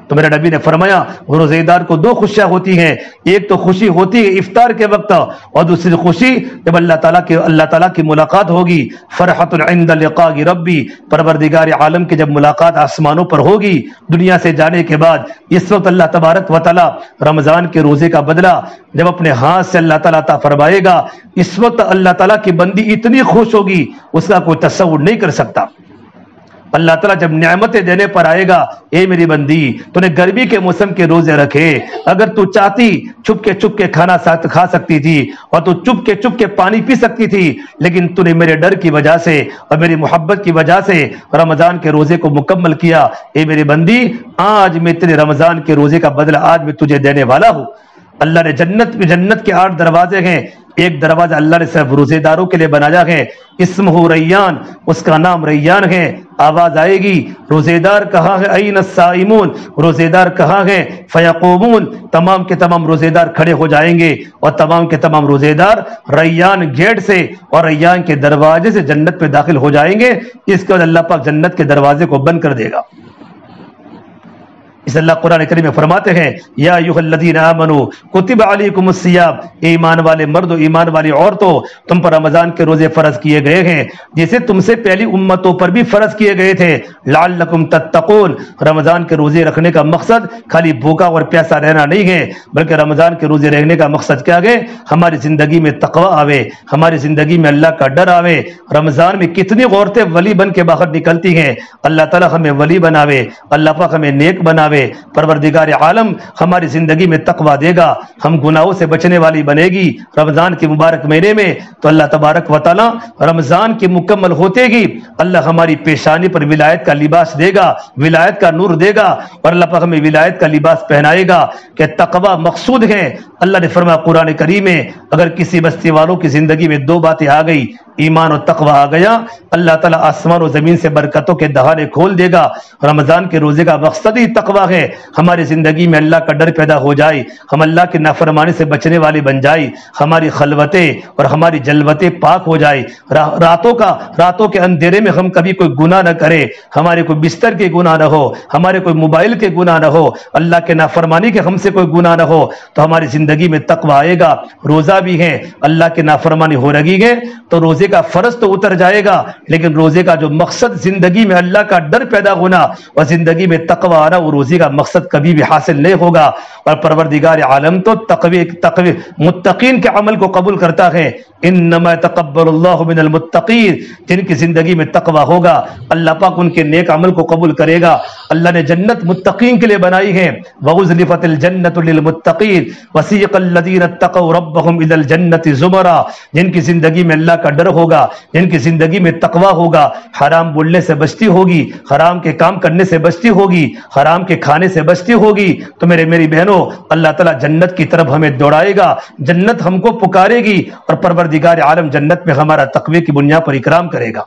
تو میرے نبی نے فرمایا روزے دار کو دو خوشیاں ہوتی ہیں، ایک تو خوشی ہوتی ہے افطار کے وقت، اور دوسری خوشی جب اللہ تعالیٰ کی ملاقات ہوگی۔ فرحت عند لقاء ربی، پروردگار عالم کی جب ملاقات آسمانوں پر ہوگی دنیا سے جانے کے بعد، اس وقت اللہ تبارک و تعالیٰ رمضان کے روزے کا بدلہ جب اپنے ہاتھ سے اللہ تعالیٰ عطا فرمائے گا، اس وقت اللہ تعالیٰ کی بندی اتنی خوش ہوگی اس کا کوئی تصور نہیں کر سکتا۔ اللہ تعالیٰ جب نعمتیں دینے پر آئے گا، اے میری بندی تو نے گرمی کے موسم کے روزے رکھے، اگر تو چاہتی چھپ کے کھانا کھا سکتی تھی اور تو چھپ کے پانی پی سکتی تھی، لیکن تو نے میرے ڈر کی وجہ سے اور میری محبت کی وجہ سے رمضان کے روزے کو مکمل کیا۔ اے میری بندی آج میں تیرے رمضان کے روزے کا بدلہ آج میں تجھے دینے والا ہوں۔ اللہ نے جنت کے 8 دروازے ہیں، ایک دروازہ اللہ نے صرف روزے داروں کے لیے بنایا ہے، اسمہ ریان، اس کا نام ریان ہے۔ آواز آئے گی روزے دار کہاں ہے، این الصائمون، روزے دار کہاں ہے، فیقومون، تمام کے تمام روزے دار کھڑے ہو جائیں گے اور تمام کے تمام روزے دار ریان گیٹ سے اور ریان کے دروازے سے جنت میں داخل ہو جائیں گے۔ اس کے بعد اللہ پاک جنت کے دروازے کو بند کر دے گا۔ اس اللہ قرآن کریم میں فرماتے ہیں یا ایھا الذین آمنوا کتب علیکم الصیام، ایمان والے مرد و ایمان والی عورتوں تم پر رمضان کے روزے فرض کیے گئے ہیں جیسے تم سے پہلی امتوں پر بھی فرض کیے گئے تھے، لعلکم تتقون۔ رمضان کے روزے رکھنے کا مقصد خالی بھوکا اور پیاسا رہنا نہیں ہے، بلکہ رمضان کے روزے رکھنے کا مقصد کیا ہے، ہماری زندگی میں تقوی آوے، ہماری زندگی میں اللہ کا ڈر آوے۔ رمضان میں کتنی عورتیں ولی بن کے باہر نکلتی ہیں، اللہ تعالیٰ ہمیں ولی بناوے، اللہ پاک ہمیں نیک بناوے۔ پروردگار عالم ہماری زندگی میں تقوی دے گا، ہم گناہوں سے بچنے والی بنے گی رمضان کے مبارک مہینے میں۔ تو اللہ تبارک و تعالی رمضان کے مکمل ہوتے گی اللہ ہماری پیشانی پر ولایت کا لباس دے گا، ولایت کا نور دے گا، اور اللہ پاک ہمیں ولایت کا لباس پہنائے گا کہ تقوی مقصود ہے۔ اللہ نے فرمایا قرآن کریم میں اگر کسی بستی والوں کی زندگی میں 2 باتیں آ گئی، ایمان اور تقوی آ گیا، اللہ تعالیٰ آسمان و زمین سے برکتوں کے دہانے کھول دے گا۔ رمضان کے روزے کا مقصد ہی تقوی ہے، ہماری زندگی میں اللہ کا ڈر پیدا ہو جائے، ہم اللہ کی نافرمانی سے بچنے والے بن جائے، ہماری خلوتیں اور ہماری جلوتیں پاک ہو جائے، راتوں کے اندھیرے میں ہم کبھی کوئی گناہ نہ کرے، ہمارے کوئی بستر کے گناہ نہ ہو، ہمارے کوئی موبائل کے گناہ نہ ہو، اللہ کے نافرمانی کے ہم سے کوئی گناہ نہ ہو، تو ہماری زندگی میں تقوی آئے گا۔ روزہ بھی ہے، اللہ کی نافرمانی ہو رہی ہے تو روزے کا فرض تو اتر جائے گا، لیکن روزے کا جو مقصد زندگی میں اللہ کا ڈر پیدا ہونا اور زندگی میں تقوی آنا، وہ روزے کا مقصد کبھی بھی حاصل نہیں ہوگا۔ اور پروردگار عالم تو تقوی متقین کے عمل کو قبول کرتا ہے، انما يتقبل اللہ من المتقین، جن کی زندگی میں تقوی ہوگا اللہ پاک ان کے نیک عمل کو قبول کرے گا۔ اللہ نے جنت متقین کے لیے بنائی ہے، وَأُزْلِفَتِ الْجَنَّةُ لِلْمُتَّقِينَ وَسِيقَ الَّذِينَ اتَّقَوْا رَبَّهُمْ إِلَى الْجَنَّةِ زُمَرًا، جن کی زندگی میں اللہ کا ڈر ہوگا، جن کی زندگی میں تقوی ہوگا، حرام بولنے سے بچتی ہوگی، حرام کے کام کرنے سے بچتی ہوگی، حرام کے کھانے سے بچتی ہوگی، تو میری بہنوں اللہ تعالیٰ جنت کی طرف ہمیں دوڑائے گا، جنت ہم کو پکارے گی، اور پروردگار عالم جنت میں ہمارا تقوی کی بنیاد پر اکرام کرے گا۔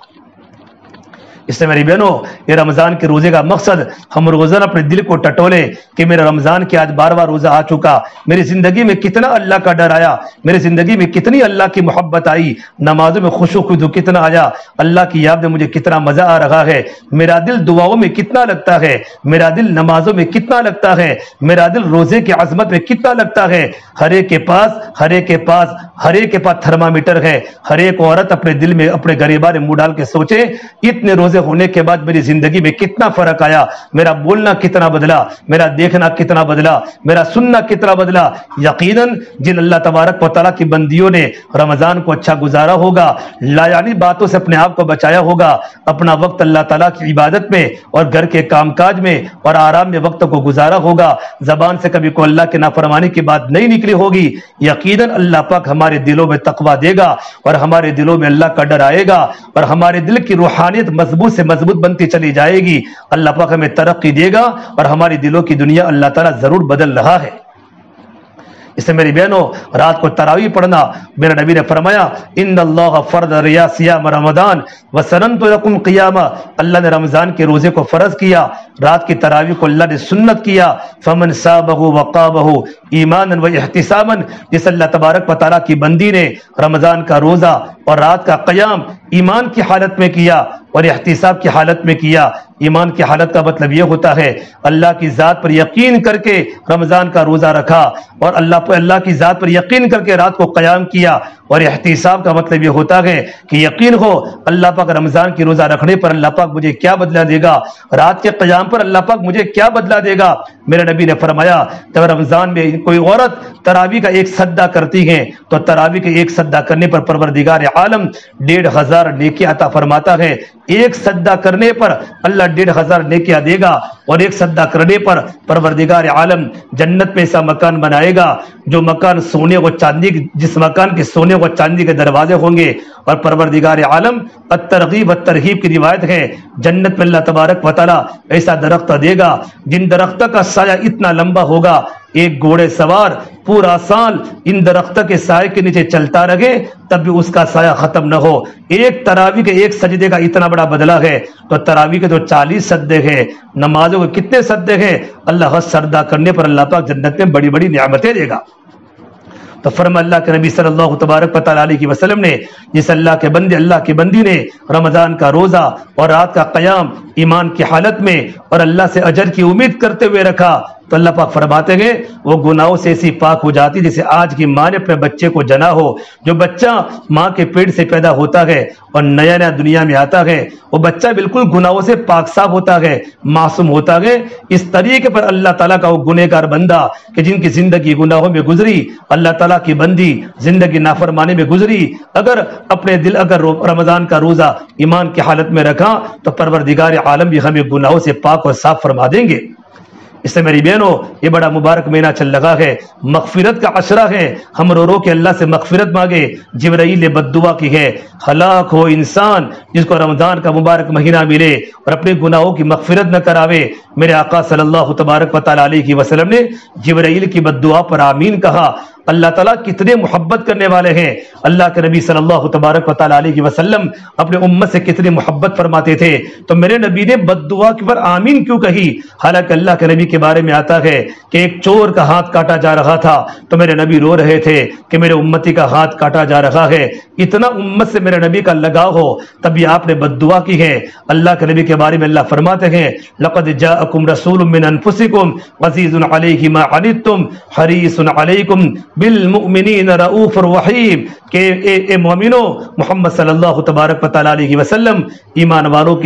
اس سے میری بہنوں یہ رمضان کے روزے کا مقصد ہم روزانہ اپنے دل کو ٹٹولے کہ میرا رمضان کے آج 12واں روزہ آ چکا، میری زندگی میں کتنا اللہ کا ڈر آیا، میری زندگی میں کتنی اللہ کی محبت آئی، نمازوں میں خشوع خضوع کتنا آیا، اللہ کی یاد میں مجھے کتنا مزہ آ رہا ہے، میرا دل دعاؤں میں کتنا لگتا ہے، میرا دل نمازوں میں کتنا لگتا ہے، میرا دل روزے کی عظمت میں کتنا لگتا ہے۔ ہر ایک کے پاس تھرمامیٹر ہے۔ ہر ایک عورت اپنے دل میں اپنے گریبان میں منہ ڈال کے سوچے اتنے روزے ہونے کے بعد میری زندگی میں کتنا فرق آیا، میرا بولنا کتنا بدلا، میرا دیکھنا کتنا بدلا، میرا سننا کتنا بدلا۔ یقیناً جن اللہ تبارک و تعالیٰ کی بندیوں نے رمضان کو اچھا گزارا ہوگا، لایعنی باتوں سے اپنے آپ کو بچایا ہوگا، اپنا وقت اللہ تعالیٰ کی عبادت میں اور گھر کے کام کاج میں اور آرام میں وقت کو گزارا ہوگا، زبان سے کبھی کوئی اللہ کی نافرمانی کی بات نہیں نکلی ہوگی، یقیناً اللہ پاک ہمارے دلوں میں تقویٰ دے گا اور ہمارے دلوں میں اللہ کا ڈر آئے گا اور ہمارے دل کی روحانیت مضبوط سے مضبوط بنتی چلی جائے گی۔ اللہ پاک ہمیں ترقی دے گا اور ہماری دلوں کی دنیا اللہ تعالیٰ ضرور بدل رہا ہے۔ اس سے میری بہنوں رات کو تراویح پڑھنا، میرے نبی نے فرمایا ان اللہ فرض صیام رمضان وسننت لکم قیاما، اللہ نے رمضان کے روزے کو فرض کیا، رات کی تراویح کو اللہ نے سنت کیا۔ فمن صامہ وقامہ ایمانا واحتسابا، جس اللہ تبارک و تعالیٰ کی بندی نے رمضان کا روزہ اور رات کا قیام ایمان کی حالت میں کیا اور احتساب کی حالت میں کیا۔ ایمان کی حالت کا مطلب یہ ہوتا ہے اللہ کی ذات پر یقین کر کے رمضان کا روزہ رکھا اور اللہ کی ذات پر یقین کر کے رات کو قیام کیا، اور احتساب کا مطلب یہ ہوتا ہے کہ یقین ہو اللہ پاک رمضان کی روزہ رکھنے پر اللہ پاک مجھے کیا بدلہ دے گا، رات کے قیام پر اللہ پاک مجھے کیا بدلہ دے گا۔ میرے نبی نے فرمایا جب رمضان میں کوئی عورت تراویح کا ایک سجدہ کرتی ہے تو تراویح کے ایک سجدہ کرنے پر پروردگار عالم 1500 نیکی عطا فرماتا ہے۔ ایک سجدہ کرنے پر اللہ 1500 نیکیاں دے گا، اور ایک سجدہ کرنے پر پروردگار عالم جنت میں ایسا مکان بنائے گا جو مکان سونے و چاندی، جس مکان کے سونے و چاندی کے دروازے ہوں گے۔ اور پروردگار عالم الترغیب والترہیب کی روایت ہے جنت میں اللہ تبارک و تعالیٰ ایسا درخت دے گا جن درختوں کا سایہ اتنا لمبا ہوگا ایک گھوڑے سوار پورا سال ان درختوں کے سائے کے نیچے چلتا رہے تب بھی اس کا سایہ ختم نہ ہو۔ ایک تراویح کے ایک سجدے کا اتنا بڑا بدلہ ہے، تو تراویح کے تو 40 سجدے ہیں، نمازوں کے کتنے سجدے ہیں؟ اللہ ہر سجدہ کرنے پر اللہ پاک جنت میں بڑی بڑی نعمتیں دے گا۔ تو فرما اللہ کے نبی صلی اللہ تبارک و تعالیٰ علیہ وسلم نے جس اللہ کے بندے اللہ کی بندی نے رمضان کا روزہ اور رات کا قیام ایمان کی حالت میں اور اللہ سے اجر کی امید کرتے ہوئے رکھا تو اللہ پاک فرماتے ہیں وہ گناہوں سے ایسی پاک ہو جاتی جیسے آج کی ماں نے اپنے بچے کو جنا ہو۔ جو بچہ ماں کے پیٹ سے پیدا ہوتا ہے اور نیا نیا دنیا میں آتا ہے وہ بچہ بالکل گناہوں سے پاک صاف ہوتا ہے، معصوم ہوتا ہے۔ اس طریقے پر اللہ تعالیٰ کا وہ گنہگار بندہ کہ جن کی زندگی گناہوں میں گزری، اللہ تعالیٰ کی بندی زندگی نافرمانی میں گزری، اگر اپنے دل اگر رمضان کا روزہ ایمان کی حالت میں رکھا تو پروردگار عالم بھی ہمیں گناہوں سے پاک اور صاف فرما دیں گے۔ اس سے میری بہنوں یہ بڑا مبارک مہینہ چل رہا ہے، مغفرت کا عشرہ ہے، ہم رو کے اللہ سے مغفرت مانگے۔ جبرائیل نے بد دعا کی ہے ہلاک ہو انسان جس کو رمضان کا مبارک مہینہ ملے اور اپنے گناہوں کی مغفرت نہ کراوے۔ میرے آقا صلی اللہ تبارک و تعالیٰ علیہ وسلم نے جبرائیل کی بد دعا پر آمین کہا۔ اللہ تعالیٰ کتنے محبت کرنے والے ہیں، اللہ کے نبی صلی اللہ تبارک و تعالیٰ علیہ وسلم اپنے امت سے کتنی محبت فرماتے تھے، تو میرے نبی نے بد دعا پر آمین کیوں کہی؟ حالانکہ اللہ کے نبی کے بارے میں آتا ہے کہ ایک چور کا ہاتھ کاٹا جا رہا تھا تو میرے نبی رو رہے تھے کہ میرے امتی کا ہاتھ کاٹا جا رہا ہے، اتنا امت سے میرے نبی کا لگاؤ ہو تب بھی آپ نے بد دعا کی ہے۔ اللہ کے نبی کے بارے میں اللہ فرماتے ہیں لقد جاءکم رسول من انفسکم عزیز علیہ ما عنتم حریص علیکم بالمؤمنین رؤوف رحیم، کہ اے مومنو محمد صلی اللہ تبارک و تعالیٰ علیہ وسلم ایمان والوں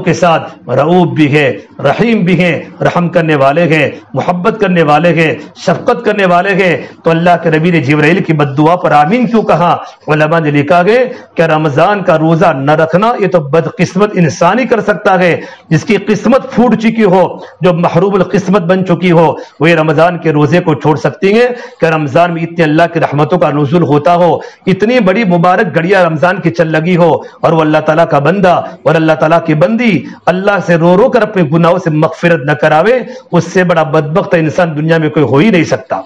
کے ساتھ رؤوف بھی ہے، رحیم بھی ہیں، رحم کرنے والے ہیں، محبت کرنے والے ہیں، شفقت کرنے والے ہیں۔ تو اللہ کے نبی نے جبرائیل کی بد دعا پر آمین کیوں کہا؟ علماء نے لکھا ہے کہ رمضان کا روزہ نہ رکھنا یہ تو بدقسمت انسان ہی کر سکتا ہے، جس کی قسمت پھوٹ چکی ہو، جو محروم القسمت بن چکی ہو، وہ رمضان کے روزے کو چھوڑ سکتی ہیں کہ رمضان میں اتنے اللہ کی رحمتوں کا نزول ہوتا ہو، اتنی بڑی مبارک گھڑیاں رمضان کی چل لگی ہو اور وہ اللہ تعالیٰ کا بندہ اور اللہ تعالیٰ کی بندی اللہ سے رو کر اپنے گناہوں سے مغفرت نہ کراوے، اس سے بڑا بدبخت انسان دنیا میں کوئی ہو ہی نہیں سکتا۔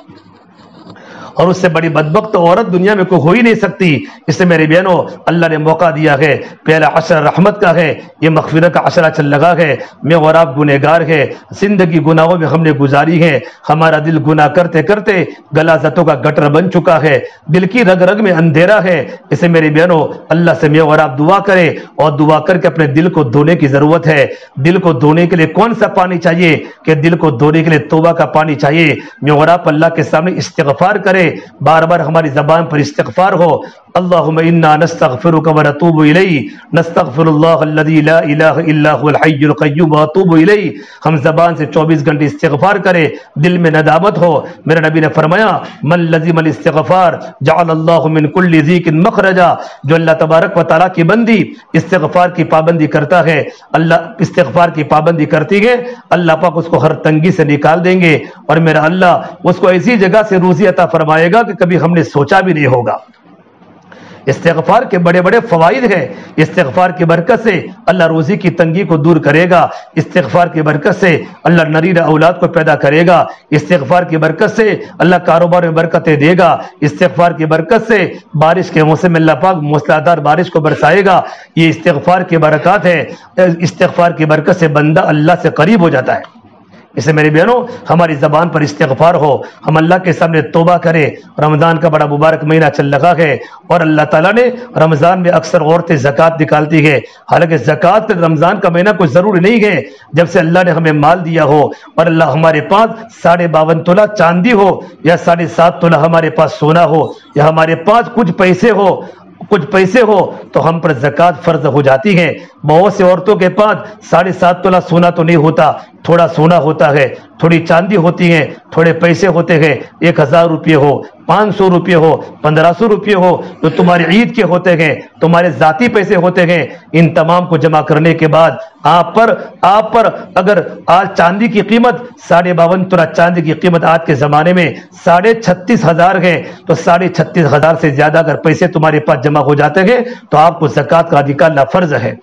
اور اس سے بڑی بدبخت عورت دنیا میں کوئی ہو ہی نہیں سکتی۔ اس سے میرے بہنوں اللہ نے موقع دیا ہے، پہلا عشرہ رحمت کا ہے، یہ مغفرت کا عشرہ چل لگا ہے۔ میں اور آپ گنہگار ہے، زندگی گناہوں میں ہم نے گزاری ہے، ہمارا دل گناہ کرتے کرتے غلاظتوں کا گٹر بن چکا ہے، دل کی رگ رگ میں اندھیرا ہے۔ اسے میری بہنوں اللہ سے میں اور آپ دعا کریں، اور دعا کر کے اپنے دل کو دھونے کی ضرورت ہے۔ دل کو دھونے کے لیے کون سا پانی چاہیے؟ کہ دل کو دھونے کے لیے توبہ کا پانی چاہیے۔ میں اور آپ اللہ کے سامنے استغفار کریں، بار بار ہماری زبان پر استغفار ہو۔ اللہم انا نستغفرک ونتوب الیک، نستغفر اللہ الذی لا الہ الا هو الحی القیوم واتوب الیہ۔ ہم زبان سے 24 گھنٹے استغفار کریں، دل میں ندامت ہو۔ میرے نبی نے فرمایا من لزم الاستغفار جعل اللہ من کل ضیق مخرجا، جو اللہ تبارک و تعالیٰ کی بندی استغفار کی پابندی کرتا ہے، اللہ استغفار کی پابندی کرتی ہے، اللہ پاک اس کو ہر تنگی سے نکال دیں گے، اور میرا اللہ اس کو ایسی جگہ سے روزی عطا فرمائے گا کہ کبھی ہم نے سوچا بھی نہیں ہوگا۔ استغفار کے بڑے بڑے فوائد ہیں۔ استغفار کی برکت سے اللہ روزی کی تنگی کو دور کرے گا، استغفار کی برکت سے اللہ نرینہ اولاد کو پیدا کرے گا، استغفار کی برکت سے اللہ کاروبار میں برکتیں دے گا، استغفار کی برکت سے بارش کے موسم میں اللہ پاک موسلادھار بارش کو برسائے گا۔ یہ استغفار کی برکات ہے۔ استغفار کی برکت سے بندہ اللہ سے قریب ہو جاتا ہے۔ اسے میری بہنوں ہماری زبان پر استغفار ہو، ہم اللہ کے سامنے توبہ کریں۔ رمضان کا بڑا مبارک مہینہ چل رہا ہے، اور اللہ تعالیٰ نے رمضان میں اکثر عورتیں زکوٰۃ نکالتی ہے، حالانکہ زکوٰۃ رمضان کا مہینہ کوئی ضروری نہیں ہے۔ جب سے اللہ نے ہمیں مال دیا ہو اور اللہ ہمارے پاس 52.5 تولہ چاندی ہو، یا 7.5 تولہ ہمارے پاس سونا ہو، یا ہمارے پاس کچھ پیسے ہو تو ہم پر زکوٰۃ فرض ہو جاتی ہے۔ بہت سے عورتوں کے پاس 7.5 تولہ سونا تو نہیں ہوتا، تھوڑا سونا ہوتا ہے، تھوڑی چاندی ہوتی ہے، تھوڑے پیسے ہوتے ہیں، 1000 روپے ہو، 500 روپے ہو، 1500 روپے ہو، جو تمہاری عید کے ہوتے ہیں، تمہارے ذاتی پیسے ہوتے ہیں، ان تمام کو جمع کرنے کے بعد آپ پر اگر آج چاندی کی قیمت 52.5 تولہ چاندی کی قیمت آج کے زمانے میں 36,500 ہے، تو 36,500 سے زیادہ اگر پیسے تمہارے پاس جمع ہو جاتے ہیں تو آپ کو زکوٰۃ کا نکالنا فرض ہے۔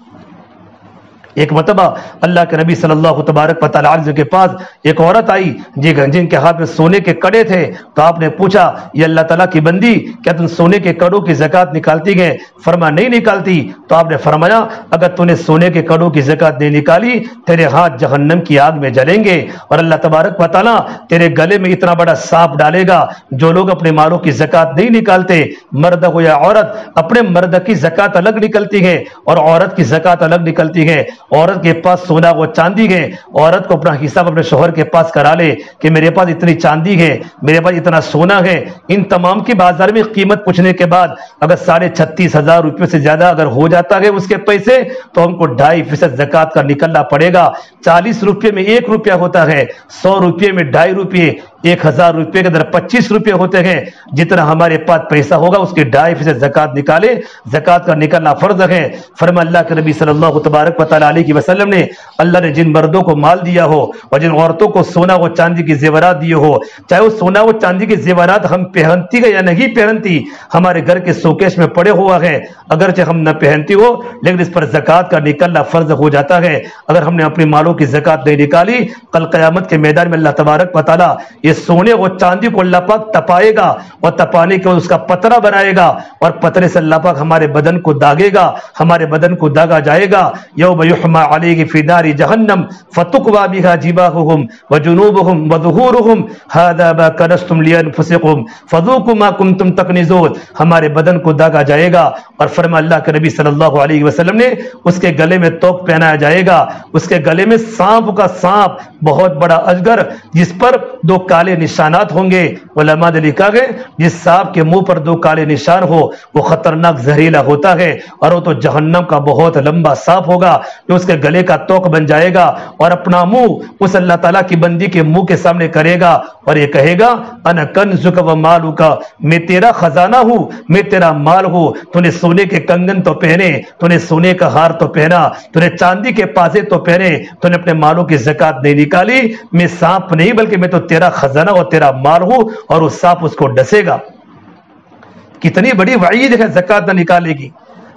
ایک مرتبہ اللہ کے نبی صلی اللہ تبارک و تعالی علیہ کے پاس ایک عورت آئی جن کے ہاتھ میں سونے کے کڑے تھے، تو آپ نے پوچھا یہ اللہ تعالیٰ کی بندی کیا تم سونے کے کڑوں کی زکوٰۃ نکالتی ہے؟ فرمایا نہیں نکالتی۔ تو آپ نے فرمایا اگر تو نے سونے کے کڑوں کی زکوٰۃ نہیں نکالی تیرے ہاتھ جہنم کی آگ میں جلیں گے، اور اللہ تبارک و تعالیٰ تیرے گلے میں اتنا بڑا سانپ ڈالے گا۔ جو لوگ اپنے مالوں کی زکوٰۃ نہیں نکالتے، مرد ہو یا عورت، اپنے مرد کی زکوٰۃ الگ نکلتی ہے اور عورت کی زکوٰۃ الگ نکلتی ہے۔ عورت کے پاس سونا و چاندی ہے، عورت کو اپنا حساب اپنے شوہر کے پاس کرا لے کہ میرے پاس اتنی چاندی ہے، میرے پاس اتنا سونا ہے۔ ان تمام کی بازار میں قیمت پوچھنے کے بعد اگر 36,500 روپے سے زیادہ اگر ہو جاتا ہے اس کے پیسے، تو ہم کو 2.5% زکوٰۃ کا نکلنا پڑے گا۔ 40 روپے میں 1 روپیہ ہوتا ہے، 100 روپے میں 2.5 روپے، 1000 روپے کے اندر 25 روپے ہوتے ہیں۔ جتنا ہمارے پاس پیسہ ہوگا اس کے 2.5% زکوٰۃ نکالے، زکوٰۃ کا نکلنا فرض ہے۔ فرمایا اللہ کے نبی صلی اللہ تبارک و تعالی علیہ وسلم نے اللہ نے جن مردوں کو مال دیا ہو اور جن عورتوں کو سونا و چاندی کی زیورات دیے ہو، چاہے وہ سونا و چاندی کے زیورات ہم پہنتی ہے یا نہیں پہنتی، ہمارے گھر کے شوکیس میں پڑے ہوا ہے، اگرچہ ہم نہ پہنتی ہو لیکن اس پر زکوٰۃ کا نکلنا فرض ہو جاتا ہے۔ اگر ہم نے اپنے مالوں کی زکوٰۃ نہیں نکالی، کل قیامت کے میدان میں اللہ تبارک و تعالی یہ سونے و چاندی کو اللہ پاک تپائے گا، اور تپانے کے بعد اس کا پترا بنائے گا، اور پترے سے اللہ پاک ہمارے بدن کو داغے گا، ہمارے بدن کو داغا جائے گا۔ یوم یحمى علیہ فی نار جہنم فتقوی بها جباہہم وجنوبہم وظہورہم ھذا ما کنزتم لانفسکم فذوقوا ما کنتم تکنزون۔ ہمارے بدن کو داغا جائے گا، اور فرمایا اللہ کے نبی صلی اللہ علیہ وسلم نے اس کے گلے میں توق پہنایا جائے گا، اس کے گلے میں سانپ کا سانپ، بہت بڑا اجگر جس پر 2 کالے نشانات ہوں گے۔ علماء نے لکھا ہے جس سانپ کے منہ پر 2 کالے نشان ہو وہ خطرناک زہریلا ہوتا ہے، اور وہ تو جہنم کا بہت لمبا سانپ ہوگا جو اس کے گلے کا توق بن جائے گا، اور اپنا منہ اس اللہ تعالیٰ کی بندی کے منہ کے سامنے کرے گا اور یہ کہے گا انا کنزک و مالک، میں تیرا خزانہ ہوں، میں تیرا مال ہوں۔ تو نے سونے کے کنگن تو پہنے، تو نے سونے کا ہار تو پہنا، تو نے چاندی کے پازے تو پہنے، تو نے اپنے مالوں کی زکوٰۃ نہیں نکالی، میں سانپ نہیں بلکہ میں تو تیرا خزانہ اور تیرا مال ہوں، اور وہ سانپ اس کو ڈسے گا۔ کتنی بڑی وعید ہے زکوٰۃ نہ نکالے گی۔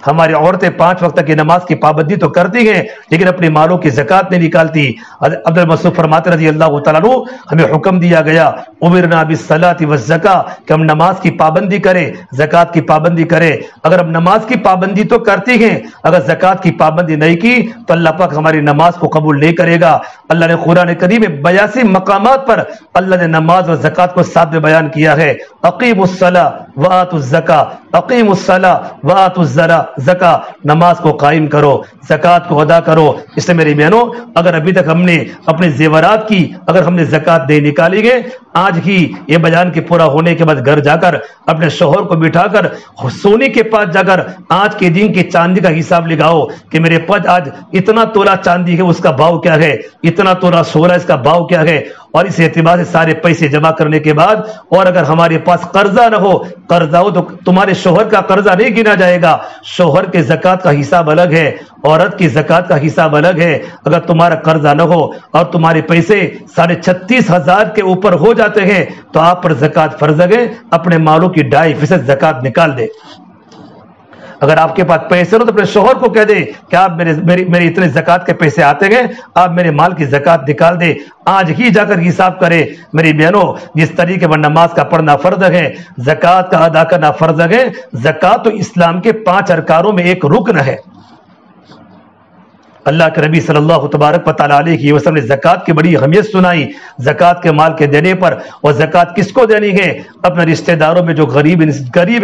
ہماری عورتیں 5 وقت کی نماز کی پابندی تو کرتی ہیں لیکن اپنے مالوں کی زکات نہیں نکالتی. عبد المسعود فرماتے رضی اللہ تعالیٰ عنہ ہمیں حکم دیا گیا امرنا بالصلاۃ والزکاۃ کہ ہم نماز کی پابندی کریں زکات کی پابندی کریں. اگر ہم نماز کی پابندی تو کرتی ہیں اگر زکات کی پابندی نہیں کی تو اللہ پاک ہماری نماز کو قبول نہیں کرے گا. اللہ نے قرآن کریم میں 82 مقامات پر اللہ نے نماز اور زکات کو ساتھ میں بیان کیا ہے. اقیموا الصلاۃ وآتوا الزکاۃ اقیموا الصلاۃ وآتوا الزکاۃ نماز کو قائم کرو زکات کو ادا کرو. اس سے میری بہنوں اگر ابھی تک ہم نے اپنے زیورات کی اگر ہم نے زکات دے نکالی گئے آج ہی یہ بیان کے پورا ہونے کے بعد گھر جا کر اپنے شوہر کو بٹھا کر سونے کے پاس جا کر آج کے دن کی چاندی کا حساب لگاؤ کہ میرے پاس آج اتنا تولہ چاندی ہے اس کا بھاؤ کیا ہے اتنا تولہ سونا اس کا بھاؤ کیا ہے. اور اس اعتبار سے سارے پیسے جمع کرنے کے بعد اور اگر ہمارے پاس قرضہ نہ ہو قرضہ ہو تو تمہارے شوہر کا قرضہ نہیں گنا جائے گا. شوہر کے زکات کا حساب الگ ہے عورت کی زکات کا حساب الگ ہے. اگر تمہارا قرضہ نہ ہو اور تمہارے پیسے 36,500 کے اوپر ہو جاتے ہیں تو آپ پر زکات فرض ہے اپنے مالوں کی 2.5% زکات نکال دے. اگر آپ کے پاس پیسے ہو تو اپنے شوہر کو کہہ دے کہ آپ میرے اتنے زکات کے پیسے آتے ہیں آپ میرے مال کی زکات نکال دے. آج ہی جا کر حساب کرے. میری بہنوں جس طریقے پر نماز کا پڑھنا فرض ہے زکات کا ادا کرنا فرض ہے. زکات تو اسلام کے 5 ارکانوں میں ایک رکن ہے. اللہ کے نبی صلی اللہ تبارک و تعالیٰ علیہ وسلم نے زکات کی بڑی اہمیت سنائی زکات کے مال کے دینے پر. اور زکات کس کو دینی ہے اپنے رشتہ داروں میں جو غریب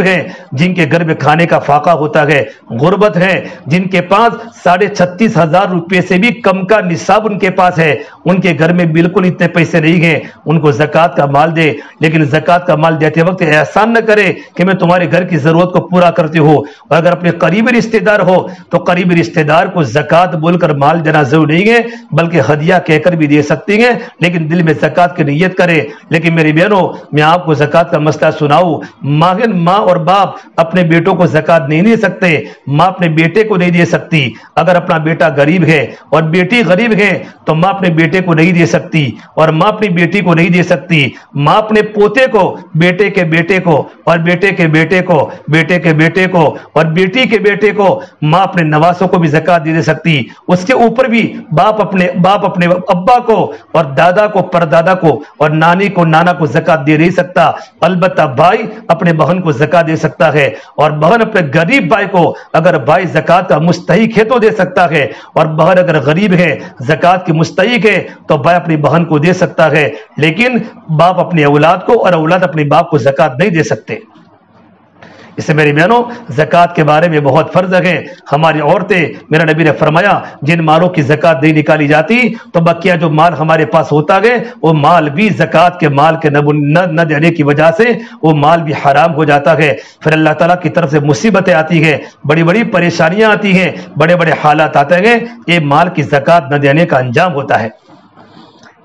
ہیں جن کے گھر میں کھانے کا فاقہ ہوتا ہے غربت ہے جن کے پاس 36,500 روپے سے بھی کم کا نصاب ان کے پاس ہے ان کے گھر میں بالکل اتنے پیسے نہیں ہیں ان کو زکات کا مال دے. لیکن زکات کا مال دیتے وقت احسان نہ کرے کہ میں تمہارے گھر کی ضرورت کو پورا کرتی ہوں. اور اگر اپنے قریبی رشتہ دار ہو تو قریبی رشتہ دار کو زکات بول کر مال دینا ضروری نہیں ہے بلکہ ہدیہ کہہ کر بھی دے سکتی ہیں لیکن دل میں زکات کی نیت کرے. لیکن میری بہنوں میں آپ کو زکات کا مسئلہ سناؤں. ماں اور باپ اپنے بیٹوں کو زکات نہیں دے سکتے ماں اپنے بیٹے کو نہیں دے سکتی. اگر اپنا بیٹا غریب ہے اور بیٹی غریب ہے تو ماں اپنے بیٹے کو نہیں دے سکتی اور ماں اپنی بیٹی کو نہیں دے سکتی. ماں اپنے پوتے کو بیٹے کے بیٹے کو اور بیٹے کے بیٹے کو بیٹے کے بیٹے کو اور بیٹی کے بیٹے کو ماں اپنے نواسوں کو بھی زکات دے سکتی. اس کے اوپر بھی باپ اپنے ابا کو اور دادا کو پردادا کو اور نانی کو نانا کو زکات دے نہیں سکتا. البتہ بھائی اپنے بہن کو زکات دے سکتا ہے اور بہن اپنے غریب بھائی کو اگر بھائی زکات کا مستحق ہے تو دے سکتا ہے اور بہن اگر غریب ہے زکات کی مستحق ہے تو بھائی اپنی بہن کو دے سکتا ہے. لیکن باپ اپنی اولاد کو اور اولاد اپنے باپ کو زکات نہیں دے سکتے. اس سے میری بہنوں زکات کے بارے میں بہت فرض ہے. ہماری عورتیں میرا نبی نے فرمایا جن مالوں کی زکات نہیں نکالی جاتی تو بقیہ جو مال ہمارے پاس ہوتا ہے وہ مال بھی زکات کے مال کے نہ دینے کی وجہ سے وہ مال بھی حرام ہو جاتا ہے. پھر اللہ تعالیٰ کی طرف سے مصیبتیں آتی ہیں بڑی بڑی پریشانیاں آتی ہیں بڑے بڑے حالات آتے ہیں. یہ مال کی زکات نہ دینے کا انجام ہوتا ہے.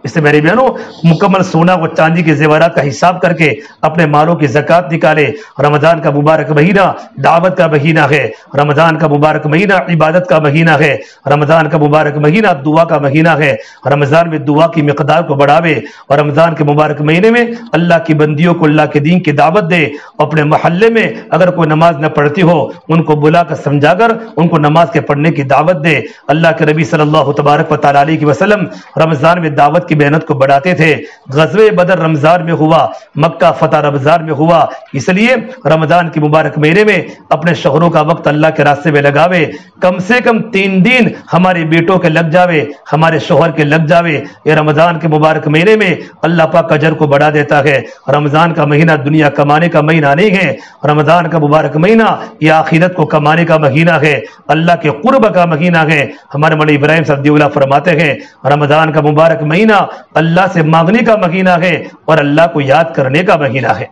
اس سے میری بہنوں مکمل سونا و چاندی کے زیورات کا حساب کر کے اپنے مالوں کی زکات نکالے. رمضان کا مبارک مہینہ دعوت کا مہینہ ہے. رمضان کا مبارک مہینہ عبادت کا مہینہ ہے. رمضان کا مبارک مہینہ دعا کا مہینہ ہے. رمضان میں دعا کی مقدار کو بڑھاوے اور رمضان کے مبارک مہینے میں اللہ کی بندیوں کو اللہ کے دین کی دعوت دے. اپنے محلے میں اگر کوئی نماز نہ پڑھتی ہو ان کو بلا کر سمجھا کر ان کو نماز کے پڑھنے کی دعوت دے. اللہ کے نبی صلی اللہ تبارک و تعالیٰ علیہ وسلم رمضان میں دعوت کی محنت کو بڑھاتے تھے. غزوہ بدر رمضان میں ہوا مکہ فتح رمضان میں ہوا. اس لیے رمضان کی مبارک مہینے میں اپنے شوہروں کا وقت اللہ کے راستے میں لگاوے. کم سے کم 3 دن ہمارے بیٹوں کے لگ جاوے ہمارے شوہر کے لگ جاوے. یہ رمضان کے مبارک مہینے میں اللہ پاک اجر کو بڑھا دیتا ہے. رمضان کا مہینہ دنیا کمانے کا مہینہ نہیں ہے. رمضان کا مبارک مہینہ یہ آخرت کو کمانے کا مہینہ ہے اللہ کے قرب کا مہینہ ہے. ہمارے مولانا ابراہیم صاحب دیولہ فرماتے ہیں رمضان کا مبارک مہینہ اللہ سے مانگنے کا مہینہ ہے اور اللہ کو یاد کرنے کا مہینہ ہے.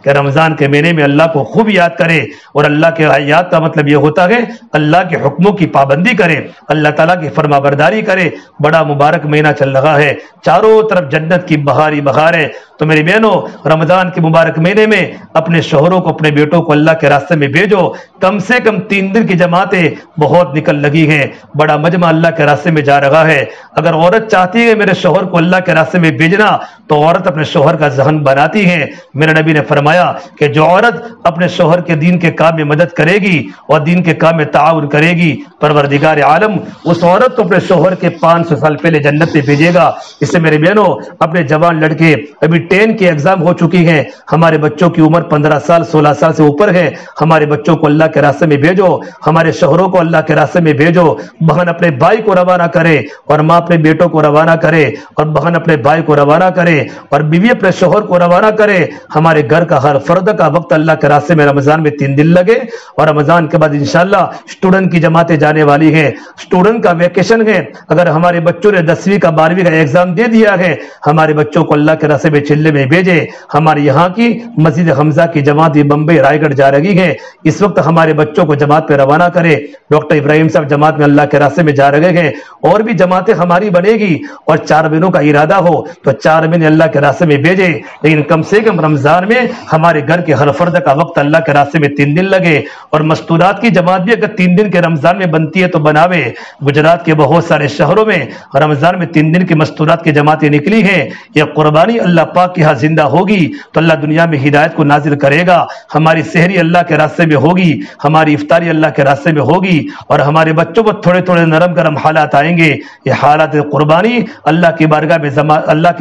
کہ رمضان کے مہینے میں اللہ کو خوب یاد کرے اور اللہ کے یاد کا مطلب یہ ہوتا ہے اللہ کے حکموں کی پابندی کرے اللہ تعالیٰ کی فرما برداری کرے. بڑا مبارک مہینہ چل رہا ہے چاروں طرف جنت کی بہاری بہار ہے. تو میری بہنوں رمضان کے مبارک مہینے میں اپنے شوہروں کو اپنے بیٹوں کو اللہ کے راستے میں بھیجو. کم سے کم 3 دن کی جماعتیں بہت نکل لگی ہیں. بڑا مجمع اللہ کے راستے میں جا رہا ہے. اگر عورت چاہتی ہے میرے شوہر کو اللہ کے راستے میں بھیجنا تو عورت اپنے شوہر کا ذہن بناتی ہے۔ میرے نبی نے فرمایا کہ جو عورت اپنے شوہر کے دین کے کام میں مدد کرے گی اور دین کے کام میں تعاون کرے گی، پروردگار عالم اس عورت کو اپنے شوہر کے 500 سال پہلے جنت میں بھیجے گا۔ اس سے میرے بہنوں، اپنے جوان لڑکے ابھی 10 کی ایگزام ہو چکی ہیں، ہمارے بچوں کی عمر 15 سال 16 سال سے اوپر ہے، ہمارے بچوں کو اللہ کے راستے میں بھیجو، ہمارے شوہروں کو اللہ کے راستے میں بھیجو۔ بہن اپنے بھائی کو روانہ کرے اور ماں اپنے بیٹوں کو روانہ کرے، اور بہن اپنے بھائی کو روانہ کرے اور بیوی اپنے شوہر کو روانہ کرے۔ ہمارے گھر کا ہر فرد کا وقت اللہ کے راستے میں رمضان میں 3 دن لگے، اور رمضان کے بعد انشاءاللہ اسٹوڈنٹ کی جماعتیں جانے والی ہے، اسٹوڈنٹ کا ویکیشن ہے۔ اگر ہمارے بچوں نے 10ویں کا 12ویں کا ایگزام دے دیا ہے، ہمارے بچوں کو اللہ کے راستے میں چلے میں بھیجے۔ ہمارے یہاں کی مسجد حمزہ کی جماعت بمبئی رائے گڑھ جا رہی ہے، اس وقت ہمارے بچوں کو جماعت پہ روانہ کرے۔ ڈاکٹر ابراہیم صاحب جماعت میں اللہ کے راستے میں جا رہے ہیں، اور بھی جماعتیں ہماری بنے گی، اور 4 مہینوں کا ارادہ ہو تو 4 مہینے اللہ کے راستے میں بھیجے، لیکن کم سے کم رمضان میں ہمارے گھر کے ہر فرد کا وقت اللہ کے راستے میں 3 دن لگے۔ اور مستورات کی جماعت بھی اگر 3 دن کے رمضان میں بنتی ہے تو بناوے۔ گجرات کے بہت سارے شہروں میں رمضان میں 3 دن کی مستورات کی جماعتیں نکلی ہیں۔ یہ قربانی اللہ پاک کے ہاں زندہ ہوگی تو اللہ دنیا میں ہدایت کو نازل کرے گا۔ ہماری سحری اللہ کے راستے میں ہوگی، ہماری افطاری اللہ کے راستے میں ہوگی، اور ہمارے بچوں کو تھوڑے تھوڑے نرم گرم حالات آئیں گے۔ یہ حالات قربانی اللہ کی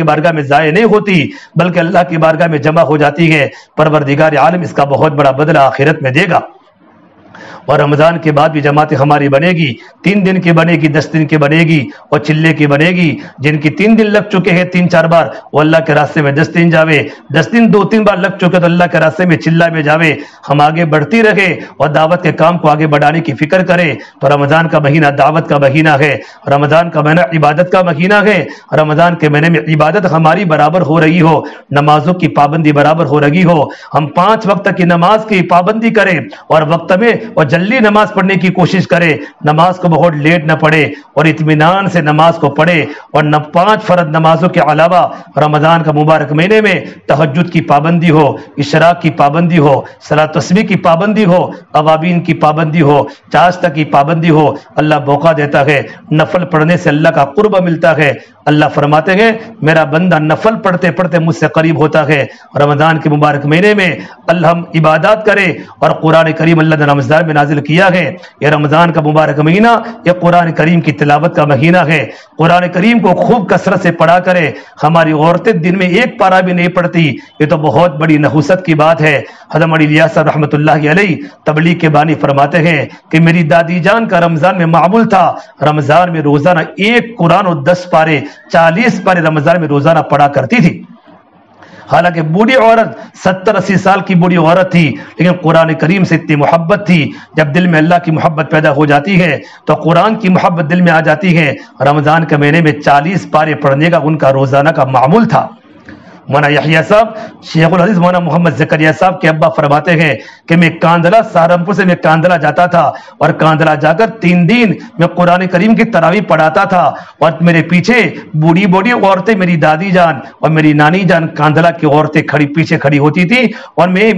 بارگاہ میں ضائع نہیں ہوتی، بلکہ اللہ کی بارگاہ میں جمع ہو جاتی ہے۔ پروردگار عالم اس کا بہت بڑا بدلہ آخرت میں دے گا۔ اور رمضان کے بعد بھی جماعت ہماری بنے گی، 3 دن کی بنے گی، 10 دن کی بنے گی، اور چلے کی بنے گی۔ جن کی 3 دن لگ چکے ہیں 3-4 بار، وہ اللہ کے راستے میں 10 دن جاوے، 10 دن 2-3 بار لگ چکے تو اللہ کے راستے میں چلہ میں جاوے۔ ہم آگے بڑھتی رہے اور دعوت کے کام کو آگے بڑھانے کی فکر کرے۔ تو رمضان کا مہینہ دعوت کا مہینہ ہے، رمضان کا مہینہ عبادت کا مہینہ ہے۔ رمضان کے مہینے میں عبادت ہماری برابر ہو رہی ہو، نمازوں کی پابندی برابر ہو رہی ہو، ہم 5 وقت کی نماز کی پابندی کریں، اور وقت میں اور جلدی نماز پڑھنے کی کوشش کرے، نماز کو بہت لیٹ نہ پڑھے اور اطمینان سے نماز کو پڑھے۔ اور 5 فرض نمازوں کے علاوہ رمضان کا مبارک مہینے میں تہجد کی پابندی ہو، اشراق کی پابندی ہو، صلاۃ تسبیح کی پابندی ہو، اوابین کی پابندی ہو، چاشتہ کی پابندی ہو۔ اللہ موقع دیتا ہے، نفل پڑھنے سے اللہ کا قرب ملتا ہے۔ اللہ فرماتے ہیں میرا بندہ نفل پڑھتے پڑھتے مجھ سے قریب ہوتا ہے۔ رمضان کے مبارک مہینے میں اللہ ہم عبادات کرے، اور قرآن کریم اللہ نے رمضان میں نازل کیا ہے۔ یہ رمضان کا مبارک مہینہ یہ قرآن کریم کی تلاوت کا مہینہ ہے۔ قرآن کریم کو خوب کثرت سے پڑھا کرے۔ ہماری عورتیں دن میں 1 پارہ بھی نہیں پڑھتی، یہ تو بہت بڑی نحوست کی بات ہے۔ حضرت علی الیاس صاحب رحمۃ اللہ علیہ تبلیغ کے بانی فرماتے ہیں کہ میری دادی جان کا رمضان میں معمول تھا، رمضان میں روزانہ 1 قرآن اور 10 پارے 40 پارے رمضان میں روزانہ پڑھا کرتی تھی۔ حالانکہ بوڑھی عورت 70-80 سال کی بوڑھی عورت تھی، لیکن قرآن کریم سے اتنی محبت تھی۔ جب دل میں اللہ کی محبت پیدا ہو جاتی ہے تو قرآن کی محبت دل میں آ جاتی ہے۔ رمضان کے مہینے میں 40 پارے پڑھنے کا ان کا روزانہ کا معمول تھا۔ مولانا یحییٰ صاحب شیخ الحدیث مولانا محمد زکریا صاحب کے ابا فرماتے ہیں کہ میں کاندلا سہارنپور سے میں کاندلا جاتا تھا، اور کاندلا جا کر 3 دن میں قرآن کریم کی تراویح پڑھاتا تھا، اور میرے پیچھے بوڑھی بوڑھی عورتیں میری دادی جان اور میری نانی جان کاندلا کی عورتیں پیچھے کھڑی ہوتی تھی، اور میں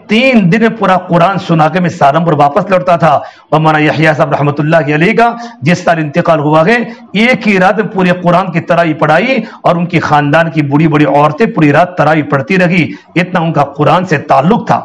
3 دن میں پورا قرآن سنا کے میں سہارنپور واپس لوٹتا تھا۔ اور مولانا یحییٰ صاحب رحمۃ اللہ علیہ کا جس سال انتقال ہوا ہے، ایک ہی رات میں پورے قرآن کی تراویح پڑھائی، اور ان کی خاندان کی بوڑھی بوڑھی عورتیں پوری رات تراویح پڑھتی رہی، اتنا ان کا قرآن سے تعلق تھا۔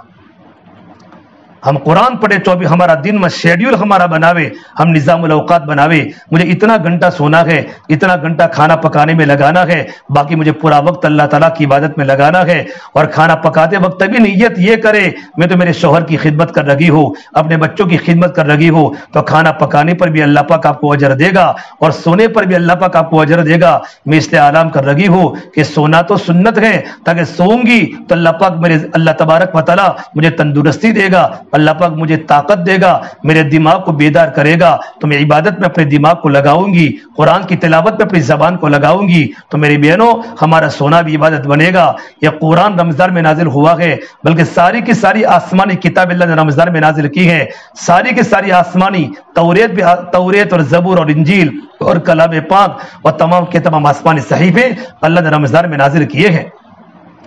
ہم قرآن پڑھے 24، ہمارا دن میں شیڈیول ہمارا بناوے، ہم نظام الاوقات بناوے، مجھے اتنا گھنٹہ سونا ہے، اتنا گھنٹہ کھانا پکانے میں لگانا ہے، باقی مجھے پورا وقت اللہ تعالیٰ کی عبادت میں لگانا ہے۔ اور کھانا پکاتے وقت بھی نیت یہ کرے میں تو میرے شوہر کی خدمت کر رہی ہوں، اپنے بچوں کی خدمت کر رہی ہوں، تو کھانا پکانے پر بھی اللہ پاک آپ کو اجر دے گا، اور سونے پر بھی اللہ پاک آپ کو اجر دے گا۔ میں اس لیے اعلان کر رہی ہوں کہ سونا تو سنت ہے، تاکہ سوؤں گی تو اللہ پاک اللہ تبارک و تعالیٰ مجھے تندرستی دے گا، اللہ پاک مجھے طاقت دے گا، میرے دماغ کو بیدار کرے گا، تو میں عبادت میں اپنے دماغ کو لگاؤں گی، قرآن کی تلاوت میں اپنی زبان کو لگاؤں گی، تو میری بہنوں ہمارا سونا بھی عبادت بنے گا۔ یہ قرآن رمضان میں نازل ہوا ہے، بلکہ ساری کی ساری آسمانی کتاب اللہ نے رمضان میں نازل کی ہے، ساری کی ساری آسمانی توریت اور زبور اور انجیل اور کلام پاک اور تمام کے تمام آسمانی صحیفے اللہ نے رمضان میں نازل کیے ہیں۔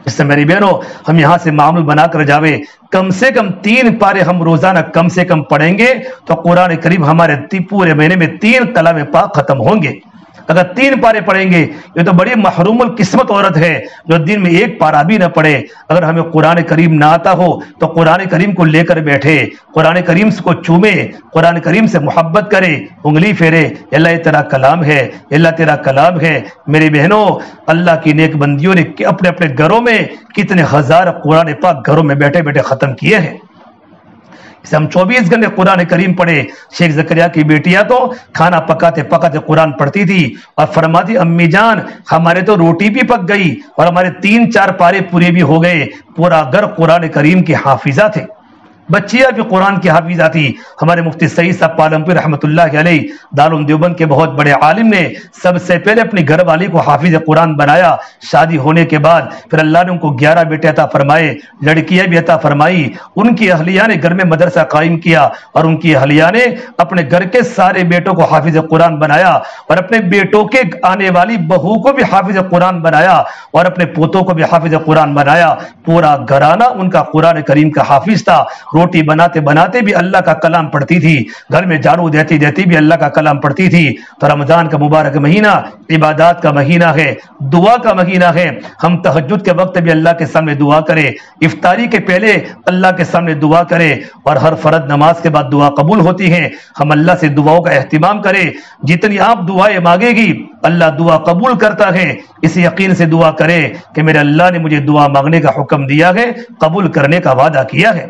اس سے میری بہنوں ہم یہاں سے معمول بنا کر جاوے، کم سے کم 3 پارے ہم روزانہ کم سے کم پڑھیں گے تو قرآن کریم ہمارے پورے مہینے میں 3 کلام پاک ختم ہوں گے۔ اگر 3 پارے پڑھیں گے یہ تو بڑی محروم القسمت عورت ہے جو دن میں 1 پارہ بھی نہ پڑھے۔ اگر ہمیں قرآن کریم نہ آتا ہو تو قرآن کریم کو لے کر بیٹھے، قرآن کریم کو چومے، قرآن کریم سے محبت کرے، انگلی پھیرے، اللہ یہ تیرا کلام ہے، اللہ تیرا کلام ہے۔ میری بہنوں، اللہ کی نیک بندیوں نے اپنے اپنے گھروں میں کتنے ہزار قرآن پاک گھروں میں بیٹھے بیٹھے ختم کیے ہیں۔ اسے ہم 24 گھنٹے قرآن کریم پڑھے۔ شیخ زکریا کی بیٹیاں تو کھانا پکاتے پکاتے قرآن پڑھتی تھی اور فرماتی امی جان ہمارے تو روٹی بھی پک گئی اور ہمارے 3-4 پارے پورے بھی ہو گئے، پورا گھر قرآن کریم کی حافظہ تھے، بچیاں بھی قرآن کی حافظہ تھی۔ ہمارے مفتی سعید صاحب پالمپور رحمۃ اللہ علیہ دارالعلوم دیوبند کے بہت بڑے عالم نے سب سے پہلے اپنی گھر والی کو حافظ قرآن بنایا۔ شادی ہونے کے بعد پھر اللہ نے ان کو 11 بیٹے عطا فرمائے، لڑکیاں بھی عطا فرمائی۔ ان کی اہلیہ نے گھر میں مدرسہ قائم کیا اور ان کی اہلیہ نے اپنے گھر کے سارے بیٹوں کو حافظ قرآن بنایا اور اپنے بیٹوں کے آنے والی بہو کو بھی حافظ قرآن بنایا اور اپنے پوتوں کو بھی حافظ قرآن بنایا۔ پورا گھرانہ ان کا قرآن کریم کا حافظ تھا۔ روٹی بناتے بناتے بھی اللہ کا کلام پڑھتی تھی، گھر میں جھاڑو دیتی دیتی بھی اللہ کا کلام پڑھتی تھی۔ تو رمضان کا مبارک مہینہ عبادات کا مہینہ ہے، دعا کا مہینہ ہے۔ ہم تہجد کے وقت بھی اللہ کے سامنے دعا کریں، افطاری کے پہلے اللہ کے سامنے دعا کریں اور ہر فرض نماز کے بعد دعا قبول ہوتی ہے۔ ہم اللہ سے دعاؤں کا اہتمام کریں، جتنی آپ دعائیں مانگے گی اللہ دعا قبول کرتا ہے۔ اس یقین سے دعا کریں کہ میرے اللہ نے مجھے دعا مانگنے کا حکم دیا ہے، قبول کرنے کا وعدہ کیا ہے۔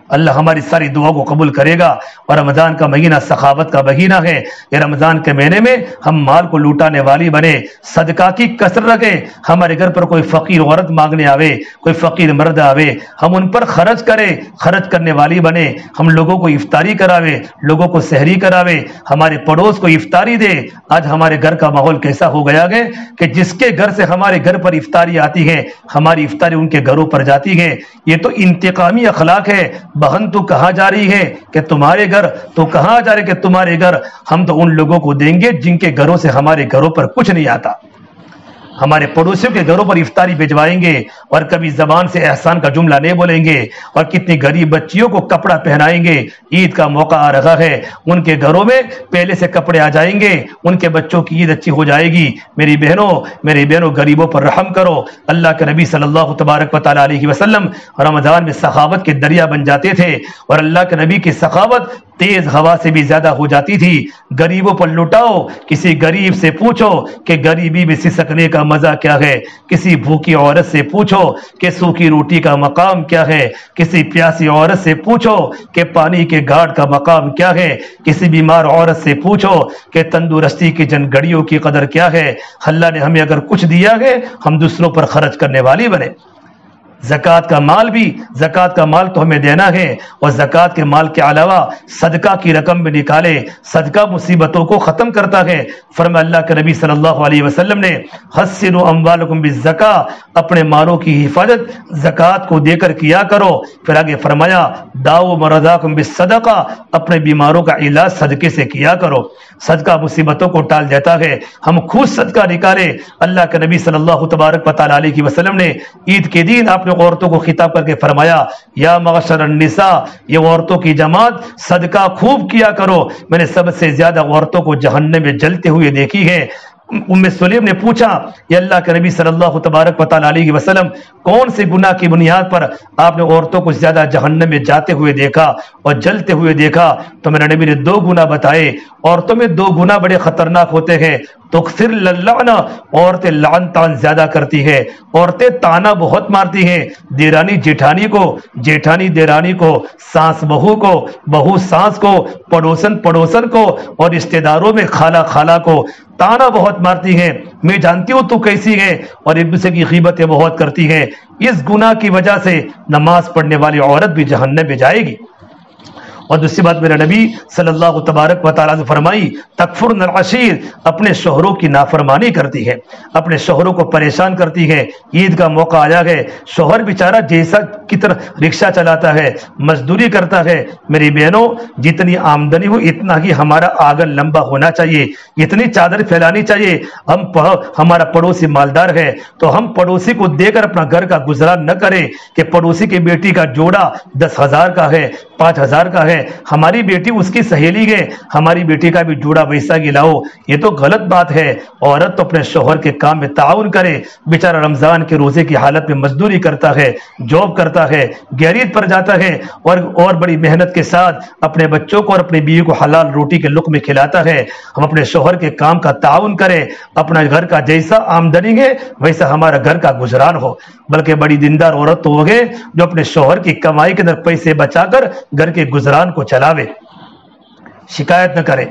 اللہ ہماری ساری دعاؤں کو قبول کرے گا۔ اور رمضان کا مہینہ سخاوت کا مہینہ ہے۔ یہ رمضان کے مہینے میں ہم مال کو لوٹانے والی بنے، صدقہ کی کثرت رکھیں۔ ہمارے گھر پر کوئی فقیر عورت مانگنے آوے، کوئی فقیر مرد آوے، ہم ان پر خرچ کریں، خرچ کرنے والی بنے۔ ہم لوگوں کو افطاری کراوے، لوگوں کو سحری کراوے، ہمارے پڑوس کو افطاری دے۔ آج ہمارے گھر کا ماحول کیسا ہو گیا ہے کہ جس کے گھر سے ہمارے گھر پر افطاری آتی ہے ہماری افطاری ان کے گھروں پر جاتی ہے۔ یہ تو انتقامی اخلاق ہے۔ بہن تو کہاں جا رہی ہے کہ تمہارے گھر، تو کہاں جا رہے کہ تمہارے گھر۔ ہم تو ان لوگوں کو دیں گے جن کے گھروں سے ہمارے گھروں پر کچھ نہیں آتا۔ ہمارے پڑوسیوں کے گھروں پر افطاری بھجوائیں گے اور کبھی زبان سے احسان کا جملہ نہیں بولیں گے اور کتنی غریب بچیوں کو کپڑا پہنائیں گے۔ عید کا موقع آ رہا ہے، ان کے گھروں میں پہلے سے کپڑے آ جائیں گے، ان کے بچوں کی عید اچھی ہو جائے گی۔ میری بہنوں غریبوں پر رحم کرو۔ اللہ کے نبی صلی اللہ تبارک و تعالی علیہ وسلم رمضان میں سخاوت کے دریا بن جاتے تھے اور اللہ کے نبی کی سخاوت تیز ہوا سے بھی زیادہ ہو جاتی تھی۔ غریبوں پر لٹاؤ، کسی غریب سے پوچھو کہ غریبی میں سسکنے کا مزہ کیا ہے، کسی بھوکی عورت سے پوچھو کہ سوکھی روٹی کا مقام کیا ہے، کسی پیاسی عورت سے پوچھو کہ پانی کے گھاٹ کا مقام کیا ہے، کسی بیمار عورت سے پوچھو کہ تندرستی کی جن گھڑیوں کی قدر کیا ہے۔ اللہ نے ہمیں اگر کچھ دیا ہے ہم دوسروں پر خرچ کرنے والی بنے۔ زکوٰۃ کا مال تو ہمیں دینا ہے اور زکوٰۃ کے مال کے علاوہ صدقہ کی رقم بھی نکالے۔ صدقہ مصیبتوں کو ختم کرتا ہے۔ فرمایا اللہ کے نبی صلی اللہ علیہ وسلم نے حسنوا اموالکم بالزکاۃ، اپنے مالوں کی حفاظت زکوٰۃ کو دے کر کیا کرو۔ پھر آگے فرمایا داؤ مرضاکم بالصدقہ، اپنے بیماروں کا علاج صدقے سے کیا کرو۔ صدقہ مصیبتوں کو ٹال دیتا ہے۔ ہم خود صدقہ نکالے۔ اللہ کے نبی صلی اللہ تبارک و تعالی علیہ وسلم نے عید کے دن آپ عورتوں کو خطاب کر کے فرمایا یا معاشر النساء، یہ عورتوں کی جماعت صدقہ خوب کیا کرو، میں نے سب سے زیادہ عورتوں کو جہنم میں جلتے ہوئے دیکھی ہے۔ ام سلیم نے پوچھا یا اللہ کے نبی صلی اللہ تبارک و تعالی علیہ وسلم کون سے گناہ کی بنیاد پر آپ نے عورتوں کو زیادہ جہنم میں جاتے ہوئے دیکھا اور جلتے ہوئے دیکھا؟ تو میرے نبی نے 2 گناہ بتائے۔ عورتوں میں 2 گناہ بڑے خطرناک ہوتے ہیں۔ تکثر اللعنہ، عورتیں لعن تان زیادہ کرتی ہے، عورتیں تانا بہت مارتی ہیں، دیرانی جیٹھانی کو، جیٹھانی دیرانی کو، ساس بہو کو، بہو ساس کو، پڑوسن کو اور رشتہ داروں میں خالہ کو تانا بہت مارتی ہیں۔ میں جانتی ہوں تو کیسی ہے، اور ایک دوسرے کی غیبتیں بہت کرتی ہیں۔ اس گناہ کی وجہ سے نماز پڑھنے والی عورت بھی جہنم میں جائے گی۔ اور دوسری بات میرے نبی صلی اللہ تبارک و تعالیٰ نے فرمائی تکفرن العشیر، اپنے شوہروں کی نافرمانی کرتی ہے، اپنے شوہروں کو پریشان کرتی ہے۔ عید کا موقع آیا ہے، شوہر بیچارہ جیسا کی طرح رکشہ چلاتا ہے، مزدوری کرتا ہے۔ میری بہنوں جتنی آمدنی ہو اتنا ہی ہمارا آنگن لمبا ہونا چاہیے، اتنی چادر پھیلانی چاہیے۔ ہمارا پڑوسی مالدار ہے تو ہم پڑوسی کو دے کر اپنا گھر کا گزارا نہ کریں کہ پڑوسی کی بیٹی کا جوڑا 10,000 کا ہے، 5,000 کا ہے, ہماری بیٹی اس کی سہیلی ہے, ہماری بیٹی کا بھی جوڑا ویسا ہی لاؤ. یہ تو غلط بات ہے. عورت تو اپنے شوہر کے کام میں تعاون کرے. بیچارہ رمضان کے روزے کی حالت میں مزدوری کرتا ہے, جاب کرتا ہے, گیریج پر جاتا ہے اور بڑی محنت کے ساتھ اپنے بچوں کو اور اپنی بیوی کو حلال روٹی کے لقمے کھلاتا ہے. ہم اپنے شوہر کے کام کا تعاون کریں. اپنا گھر کا جیسا آمدنی ہے ویسا ہمارا گھر کا گزران ہو. بلکہ بڑی دیندار عورت تو ہوگے جو اپنے شوہر کی کمائی کے اندر پیسے بچا کر گھر کے گزران کو چلاوے. شکایت نہ کرے,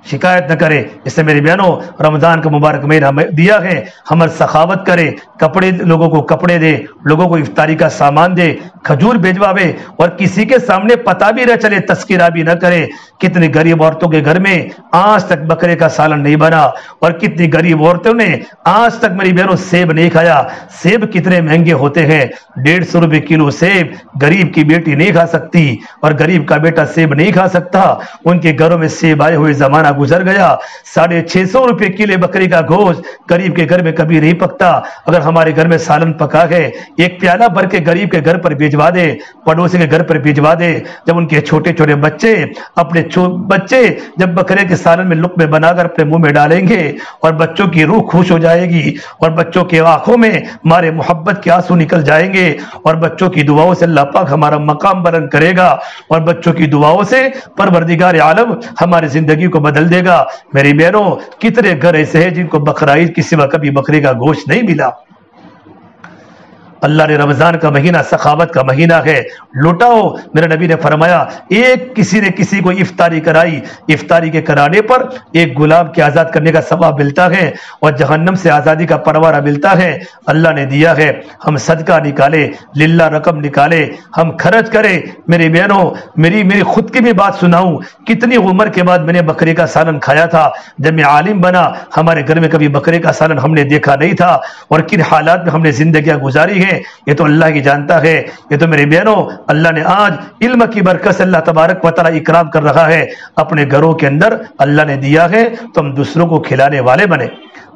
شکایت نہ کرے. اس سے میری بہنوں رمضان کا مبارک مہینہ دیا ہے, ہم سخاوت کرے, کپڑے لوگوں کو کپڑے دے, لوگوں کو افطاری کا سامان دے, کھجور بھیجواوے, اور کسی کے سامنے پتہ بھی نہ چلے, تذکرہ بھی نہ کرے. کتنی غریب عورتوں کے گھر میں آج تک بکرے کا سالن نہیں بنا, اور کتنی غریب عورتوں نے آج تک میری بہنوں سیب نہیں کھایا. سیب کتنے مہنگے ہوتے ہیں, 150 روپے کلو سیب. غریب کی بیٹی نہیں کھا سکتی اور غریب کا بیٹا سیب نہیں کھا سکتا. ان کے گھروں میں سیب آئے ہوئے زمانہ گزر گیا. 650 روپے کلو بکری کا گوشت غریب کے گھر میں کبھی نہیں پکتا. اگر ہمارے گھر میں سالن پکا ہے, ایک پیالہ بھر کے غریب کے گھر پر بھیجوا دے, پڑوسی کے گھر پر بھیجوا دے. جب ان کے چھوٹے چھوٹے بچے جب بکرے کے سالن میں لقمے بنا کر اپنے منہ میں ڈالیں گے, اور بچوں کی روح خوش ہو جائے گی, اور بچوں کے آنکھوں میں ہمارے محبت کے آنسو نکل جائیں گے, اور بچوں کی دعاؤں سے اللہ پاک ہمارا مقام بلند کرے گا, اور بچوں کی دعاؤں سے پروردگار عالم ہماری زندگی کو بدل دے گا. میری بہنوں کتنے گھر ایسے ہیں جن کو بقرعید کی سوا کبھی بکرے کا گوشت نہیں ملا. اللہ نے رمضان کا مہینہ سخاوت کا مہینہ ہے, لوٹاؤ. میرے نبی نے فرمایا کسی نے کسی کو افطاری کرائی, افطاری کے کرانے پر ایک غلام کے آزاد کرنے کا ثواب ملتا ہے, اور جہنم سے آزادی کا پروارہ ملتا ہے. اللہ نے دیا ہے, ہم صدقہ نکالے, للہ رقم نکالے, ہم خرچ کرے. میری بہنوں میری خود کی بھی بات سناؤں, کتنی عمر کے بعد میں نے بکرے کا سالن کھایا تھا. جب میں عالم بنا ہمارے گھر میں کبھی بکرے کا سالن ہم نے دیکھا نہیں تھا, اور کن حالات میں ہم نے زندگیاں گزاری ہیں یہ تو اللہ ہی جانتا ہے. یہ تو میرے بہنوں اللہ نے آج علم کی برکت سے اللہ تبارک و تعالی اکرام کر رہا ہے. اپنے گھروں کے اندر اللہ نے دیا ہے تو ہم دوسروں کو کھلانے والے بنے,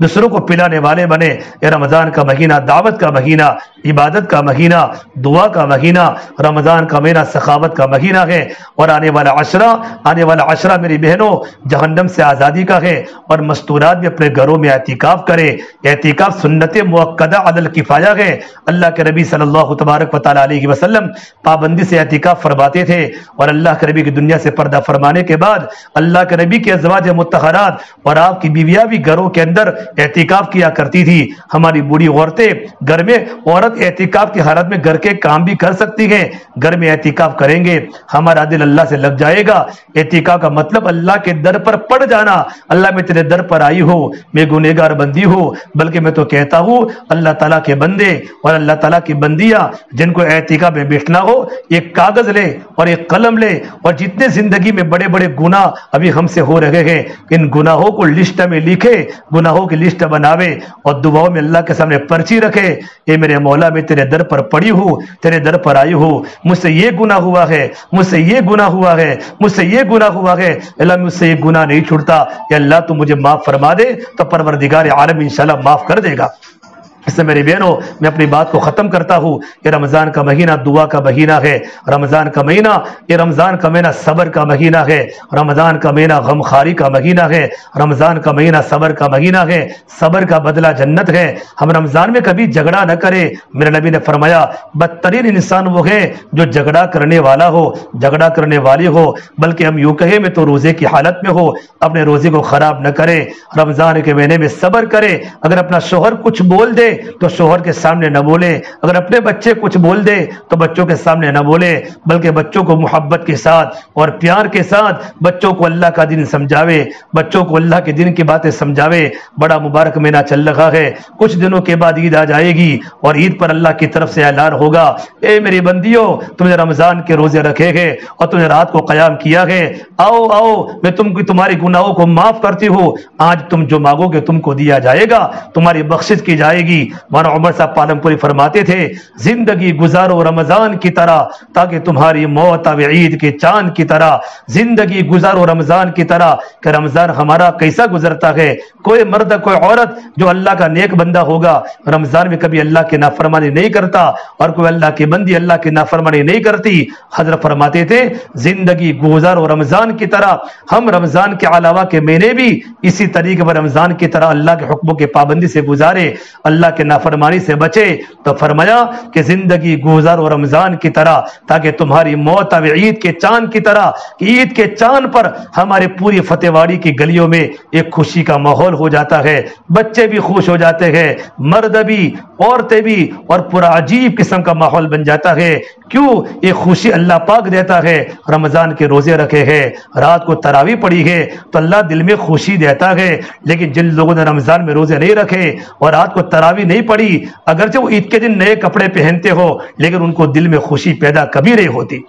دوسروں کو پلانے والے بنے. یہ رمضان کا مہینہ دعوت کا مہینہ, عبادت کا مہینہ, دعا کا مہینہ, رمضان کا مہینہ سخاوت کا مہینہ ہے. اور آنے والا عشرہ میری بہنوں جہنم سے آزادی کا ہے. اور مستورات بھی اپنے گھروں میں اعتکاف کرے. اعتکاف سنت مؤکدہ عدل کفایہ ہے. اللہ کے نبی صلی اللہ تبارک و تعالی علیہ وسلم پابندی سے اعتکاف فرماتے تھے, اور اللہ کے نبی کی دنیا سے پردہ فرمانے کے بعد اللہ کے نبی کے ازواج مطہرات اور آپ کی بیویاں بھی گھروں کے اندر اعتکاف کیا کرتی تھی. ہماری بوڑھی عورتیں گھر میں, عورت اعتکاف کی حالت میں گھر کے کام بھی کر سکتی ہیں. گھر میں اعتکاف کریں گے ہمارا دل اللہ سے لگ جائے گا. اعتکاف کا مطلب اللہ کے در پر پڑ جانا. اللہ میں تیرے در پر آئی ہوں, میں گنہگار بندی ہوں, بلکہ میں تو کہتا ہوں اللہ تعالیٰ کے بندے اور اللہ تعالیٰ کی بندیاں جن کو اعتکاف میں بیٹھنا ہو, ایک کاغذ لے اور ایک قلم لے, اور جتنے زندگی میں بڑے بڑے گناہ ابھی ہم سے ہو رہے ہیں ان گناہوں کو لسٹ میں لکھے, گناہوں کی لسٹ بناوے, اور دعاؤں میں اللہ کے سامنے پرچی رکھے. اے میرے مولا میں تیرے در پر پڑی ہوں, تیرے در پر آئی ہوں, مجھ سے یہ گناہ ہوا ہے, مجھ سے یہ گناہ ہوا ہے, مجھ سے یہ گناہ ہوا ہے, اللہ مجھ سے یہ گناہ نہیں چھوٹتا, یا اللہ تو مجھے معاف فرما دے, تو پروردگار عالم انشاءاللہ معاف کر دے گا. اس سے میری بہنوں میں اپنی بات کو ختم کرتا ہوں. یہ رمضان کا مہینہ دعا کا مہینہ ہے. رمضان کا مہینہ صبر کا مہینہ ہے. رمضان کا مہینہ غمخواری کا مہینہ ہے. رمضان کا مہینہ صبر کا مہینہ ہے. صبر کا بدلہ جنت ہے. ہم رمضان میں کبھی جھگڑا نہ کرے. میرے نبی نے فرمایا بدترین انسان وہ ہے جو جھگڑا کرنے والا ہو, جھگڑا کرنے والی ہو. بلکہ ہم یوں کہیں میں تو روزے کی حالت میں ہو, اپنے روزے کو خراب نہ کرے. رمضان کے مہینے میں صبر کرے. اگر اپنا شوہر کچھ بول دے تو شوہر کے سامنے نہ بولے, اگر اپنے بچے کچھ بول دے تو بچوں کے سامنے نہ بولے, بلکہ بچوں کو محبت کے ساتھ اور پیار کے ساتھ بچوں کو اللہ کا دین سمجھاوے, بچوں کو اللہ کے دین کی باتیں سمجھاوے. بڑا مبارک مہینہ چل رہا ہے, کچھ دنوں کے بعد عید آ جائے گی, اور عید پر اللہ کی طرف سے اعلان ہوگا اے میری بندیوں تم نے رمضان کے روزے رکھے ہیں اور تم نے رات کو قیام کیا ہے, آؤ میں تمہاری گناہوں کو معاف کرتی ہوں. آج تم جو مانگو گے تم کو دیا جائے گا, تمہاری بخشش کی جائے گی. مولانا عمر صاحب پالمپوری فرماتے تھے زندگی گزارو رمضان کی طرح تاکہ تمہاری موت آوے عید کے چاند کی طرح. زندگی گزارو رمضان کی طرح کہ رمضان ہمارا کیسا گزرتا ہے. کوئی مرد کوئی عورت جو اللہ کا نیک بندہ ہوگا رمضان میں کبھی اللہ کی نافرمانی نہیں کرتا اور کوئی اللہ کی بندی اللہ کی نافرمانی نہیں کرتی. حضرت فرماتے تھے زندگی گزارو رمضان کی طرح. ہم رمضان کے علاوہ کے مہینے بھی اسی طریقے پر رمضان کی طرح اللہ کے حکموں کی پابندی سے گزارے, اللہ کے نافرمانی سے بچے. تو فرمایا کہ زندگی گزارو رمضان کی طرح تاکہ تمہاری موت آوے عید کے چاند کی طرح. کہ عید کے چاند پر ہمارے پوری فتح واڑی کی گلیوں میں ایک خوشی کا ماحول ہو جاتا ہے, بچے بھی خوش ہو جاتے ہیں, مرد بھی عورتیں بھی, اور پورا عجیب قسم کا ماحول بن جاتا ہے. کیوں؟ یہ خوشی اللہ پاک دیتا ہے. رمضان کے روزے رکھے ہیں, رات کو تراویح پڑھی ہے تو اللہ دل میں خوشی دیتا ہے. لیکن جن لوگوں نے رمضان میں روزے نہیں رکھے اور رات کو تراویح نہیں پڑھی, اگرچہ وہ عید کے دن نئے کپڑے پہنتے ہو لیکن ان کو دل میں خوشی پیدا کبھی نہیں ہوتی.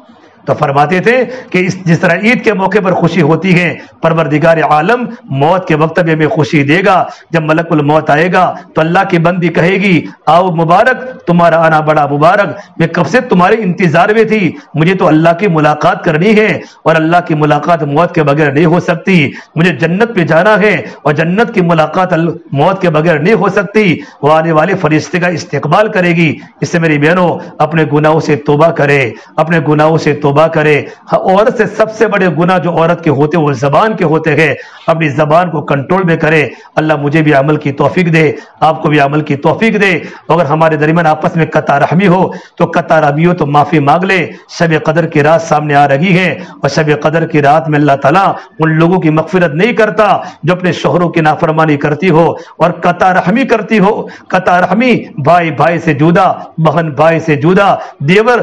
تو فرماتے تھے کہ جس طرح عید کے موقع پر خوشی ہوتی ہے, پروردگار عالم موت کے وقت میں خوشی دے گا. جب ملک الموت آئے گا تو اللہ کی بندی کہے گی آؤ مبارک, تمہارا آنا بڑا مبارک, میں کب سے تمہارے انتظار میں تھی, مجھے تو اللہ کی ملاقات کرنی ہے اور اللہ کی ملاقات موت کے بغیر نہیں ہو سکتی. مجھے جنت پہ جانا ہے اور جنت کی ملاقات موت کے بغیر نہیں ہو سکتی. وہ آنے والے فرشتے کا استقبال کرے گی. اس سے میری بہنوں اپنے گناہوں سے توبہ کرے, اپنے گناہوں سے توبہ کرے. عورت سے سب سے بڑے گناہ جو عورت کے ہوتے وہ زبان کے ہوتے ہیں. اپنی زبان کو کنٹرول میں کرے. اللہ مجھے بھی عمل کی توفیق دے, آپ کو بھی عمل کی توفیق دے. اگر ہمارے درمیان آپس میں قطع رحمی ہو تو قطع رحمی ہو تو معافی مانگ لے. شب قدر کی رات سامنے آ رہی ہے اور شب قدر کی رات میں اللہ تعالیٰ ان لوگوں کی مغفرت نہیں کرتا جو اپنے شوہروں کی نافرمانی کرتی ہو اور قطع رحمی کرتی ہو. قطع رحمی بھائی بھائی سے جدا, بہن بھائی سے جدا, دیور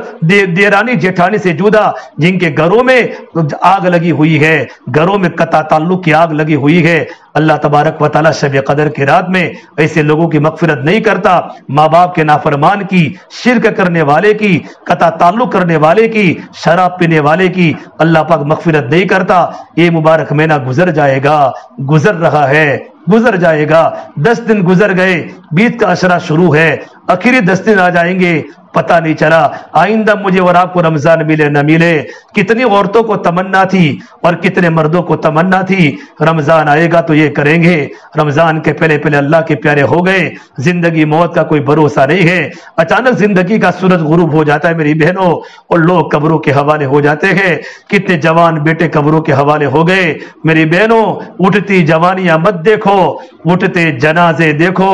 دیرانی جیٹھانی سے جدا, جن کے گھروں میں آگ لگی ہوئی ہے, گھروں میں قطع تعلق کی آگ لگی ہوئی ہے. اللہ تبارک و تعالیٰ شب قدر کی رات میں ایسے لوگوں کی مغفرت نہیں کرتا. ماں باپ کے نافرمان کی, شرک کرنے والے کی, قطع تعلق کرنے والے کی, شراب پینے والے کی اللہ پاک مغفرت نہیں کرتا. یہ مبارک مہینہ گزر جائے گا, گزر رہا ہے, گزر جائے گا. 10 دن گزر گئے, بیت کا عشرہ شروع ہے, آخری 10 دن آ جائیں گے, پتہ نہیں چلا آئندہ مجھے اور آپ کو رمضان ملے نہ ملے. کتنی عورتوں کو تمنا تھی اور کتنے مردوں کو تمنا تھی رمضان آئے گا تو یہ کریں گے. رمضان کے پہلے پہلے اللہ کے پیارے ہو گئے. زندگی موت کا کوئی بھروسہ نہیں ہے. اچانک زندگی کا سورج غروب ہو جاتا ہے میری بہنوں, اور لوگ قبروں کے حوالے ہو جاتے ہیں. کتنے جوان بیٹے قبروں کے حوالے ہو گئے. میری بہنوں اٹھتی جوانیاں مت دیکھو, اٹھتے جنازے دیکھو,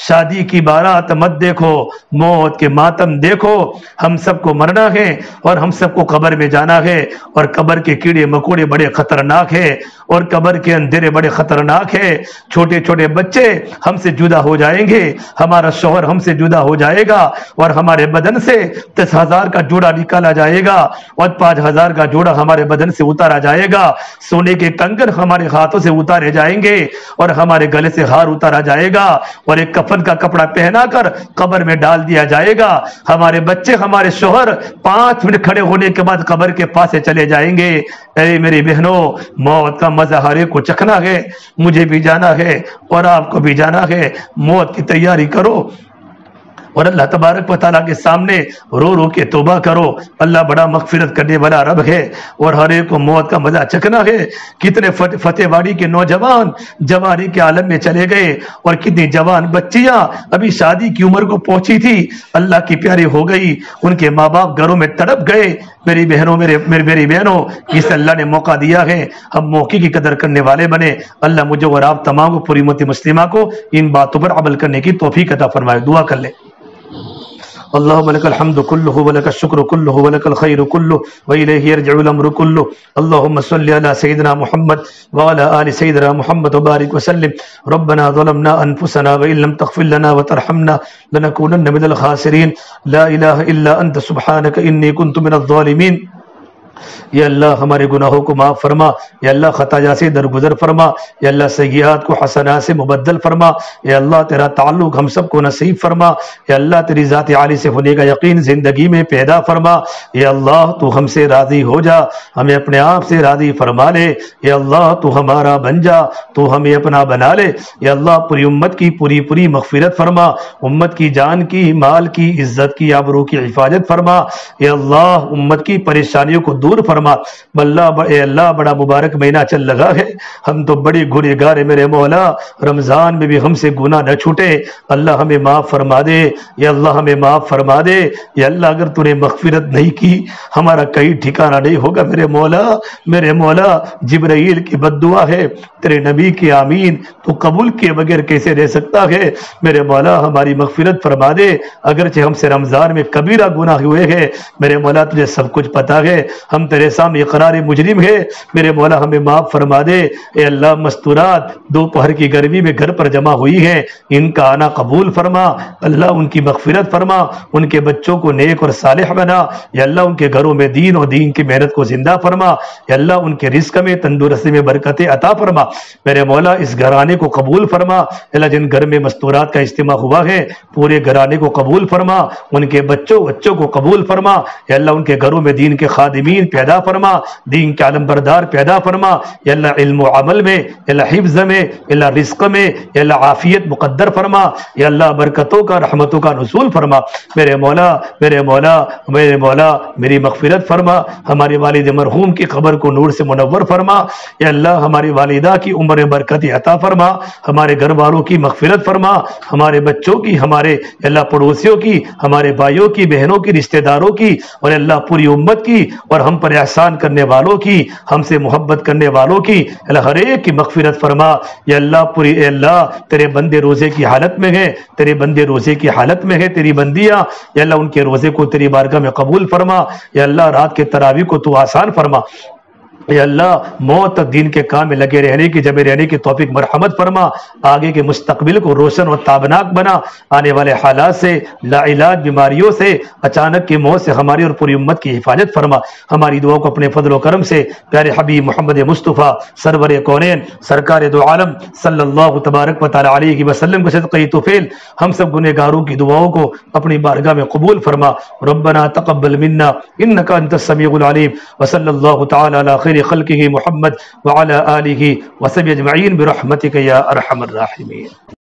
شادی کی بارات مت دیکھو, موت کے ماتم دیکھو. ہم سب کو مرنا ہے اور ہم سب کو قبر میں جانا ہے, اور قبر کے کیڑے مکوڑے بڑے خطرناک ہے, اور قبر کے اندھیرے بڑے خطرناک ہے. چھوٹے چھوٹے بچے ہم سے جدا ہو جائیں گے, ہمارا شوہر ہم سے جدا ہو جائے گا, اور ہمارے بدن سے 10,000 کا جوڑا نکالا جائے گا اور 5,000 کا جوڑا ہمارے بدن سے اتارا جائے گا. سونے کے کنگن ہمارے ہاتھوں سے اتارے جائیں گے اور ہمارے گلے سے ہار اتارا جائے گا, اور ایک کفن کا کپڑا پہنا کر قبر میں ڈال دیا جائے گا. ہمارے بچے, ہمارے شوہر 5 منٹ کھڑے ہونے کے بعد قبر کے پاس سے چلے جائیں گے. اے میری بہنوں, موت کا مزہ ہر ایک کو چکھنا ہے. مجھے بھی جانا ہے اور آپ کو بھی جانا ہے. موت کی تیاری کرو اور اللہ تبارک و تعالیٰ کے سامنے رو رو کے توبہ کرو. اللہ بڑا مغفرت کرنے والا رب ہے اور ہر ایک کو موت کا مزہ چکھنا ہے. کتنے فتح واڑی کے نوجوان جوانی کے عالم میں چلے گئے, اور کتنی جوان بچیاں ابھی شادی کی عمر کو پہنچی تھی اللہ کی پیاری ہو گئی. ان کے ماں باپ گھروں میں تڑپ گئے. میری بہنوں, میری بہنوں, اس اللہ نے موقع دیا ہے, ہم موقع کی قدر کرنے والے بنے. اللہ مجھے اور آپ تمام کو, پوری امت مسلمہ کو ان باتوں پر عمل کرنے کی توفیق عطا فرمائے. دعا کر لیں. اللهم لك الحمد كله ولك الشكر كله ولك الخير كله وإليه يرجع الأمر كله. اللهم صل على سيدنا محمد وعلى آل سيدنا محمد وبارك وسلم. ربنا ظلمنا أنفسنا وإن لم تغفر لنا وترحمنا لنكونن من الخاسرين. لا إله إلا أنت سبحانك إني كنت من الظالمين. یا اللہ ہمارے گناہوں کو معاف فرما، یا اللہ خطایا سے درگزر فرما، یا اللہ سیئات کو حسنات سے مبدل فرما، یا اللہ تیرا تعلق ہم سب کو نصیب فرما، یا اللہ تیری ذات عالی سے ہونے کا یقین زندگی میں پیدا فرما، یا اللہ تو ہم سے راضی ہو جا، ہمیں اپنے آپ سے راضی فرما لے، یا اللہ تو ہمارا بن جا، تو ہمیں اپنا بنا لے، یا اللہ پوری امت کی پوری مغفرت فرما، امت کی جان کی، مال کی، عزت کی، آبرو کی حفاظت فرما، یا اللہ امت کی پریشانیوں کو دور فرما۔ اے اللہ بڑا مبارک مہینہ چل لگا ہے، ہم تو بڑے گنہ گار ہیں میرے مولا، رمضان میں بھی ہم سے گناہ نہ چھوٹے، اللہ ہمیں معاف فرما دے، یا اللہ ہمیں معاف فرما دے، یا اللہ اگر تو نے مغفرت نہیں کی ہمارا کہیں ٹھکانہ نہیں ہوگا میرے مولا جبرائیل کی بد دعا ہے، تیرے نبی کی آمین تو قبول کیے بغیر کیسے رہ سکتا ہے؟ میرے مولا ہماری مغفرت فرما دے، اگرچہ ہم سے رمضان میں کبیرہ گناہ ہوئے ہیں میرے مولا تجھے سب کچھ پتا ہے، ہم تیرے سامنے اقرار مجرم ہے، میرے مولا ہمیں معاف فرما دے، اے اللہ مستورات دوپہر کی گرمی میں گھر پر جمع ہوئی ہیں، ان کا آنا قبول فرما، اللہ ان کی مغفرت فرما، ان کے بچوں کو نیک اور صالح بنا، یا اللہ ان کے گھروں میں دین اور دین کی محنت کو زندہ فرما، یا اللہ ان کے رزق میں تندرستی میں برکتیں عطا فرما، میرے مولا اس گھرانے کو قبول فرما، اللہ جن گھر میں مستورات کا اجتماع ہوا ہے پورے گھرانے کو قبول فرما، ان کے بچوں کو قبول فرما، یا اللہ ان کے گھروں میں دین کے خادمین پیدا فرما، دین کے علم بردار پیدا فرما، یا اللہ علم و عمل میں، یا اللہ حفظ میں، یا اللہ رزق میں، یا اللہ عافیت مقدر فرما، یا اللہ برکتوں کا رحمتوں کا نزول فرما، میرے مولا میری مغفرت فرما، ہمارے والد مرحوم کی قبر کو نور سے منور فرما، یا اللہ ہماری والدہ کی عمر میں برکت عطا فرما، ہمارے گھر والوں کی مغفرت فرما، ہمارے بچوں کی، ہمارے اللہ پڑوسیوں کی، ہمارے بھائیوں کی، بہنوں کی، رشتہ داروں کی، اور اللہ پوری امت کی، اور ہم پر احسان کرنے والوں کی، ہم سے محبت کرنے والوں کی، اللہ ہر ایک کی مغفرت فرما، یا اللہ اے اللہ تیرے بندے روزے کی حالت میں ہیں، تیرے بندے روزے کی حالت میں ہیں، تیری بندیاں، یا اللہ ان کے روزے کو تیری بارگاہ میں قبول فرما، یا اللہ رات کے تراویح کو تو آسان فرما، یا اللہ موت تک دین کے کام میں لگے رہنے کی، جمے رہنے کی توفیق مرحمت فرما، آگے کے مستقبل کو روشن اور تابناک بنا، آنے والے حالات سے، لا علاج بیماریوں سے، اچانک کی موت سے ہماری اور پوری امت کی حفاظت فرما، ہماری دعا کو اپنے فضل و کرم سے پیارے حبیب محمد مصطفیٰ سرور کونین سرکار دو عالم صلی اللہ تبارک و تعالی علیہ وسلم کے صدقہ طفیل ہم سب گنہ گاروں کی دعاؤں کو اپنی بارگاہ میں قبول فرما، ربنا تقبل منا انک انت السمیع العلیم، وصلی اللہ تعالی علی خیر خلقه محمد وعلى آله وصحبه اجمعین برحمتک یا ارحم الراحمین۔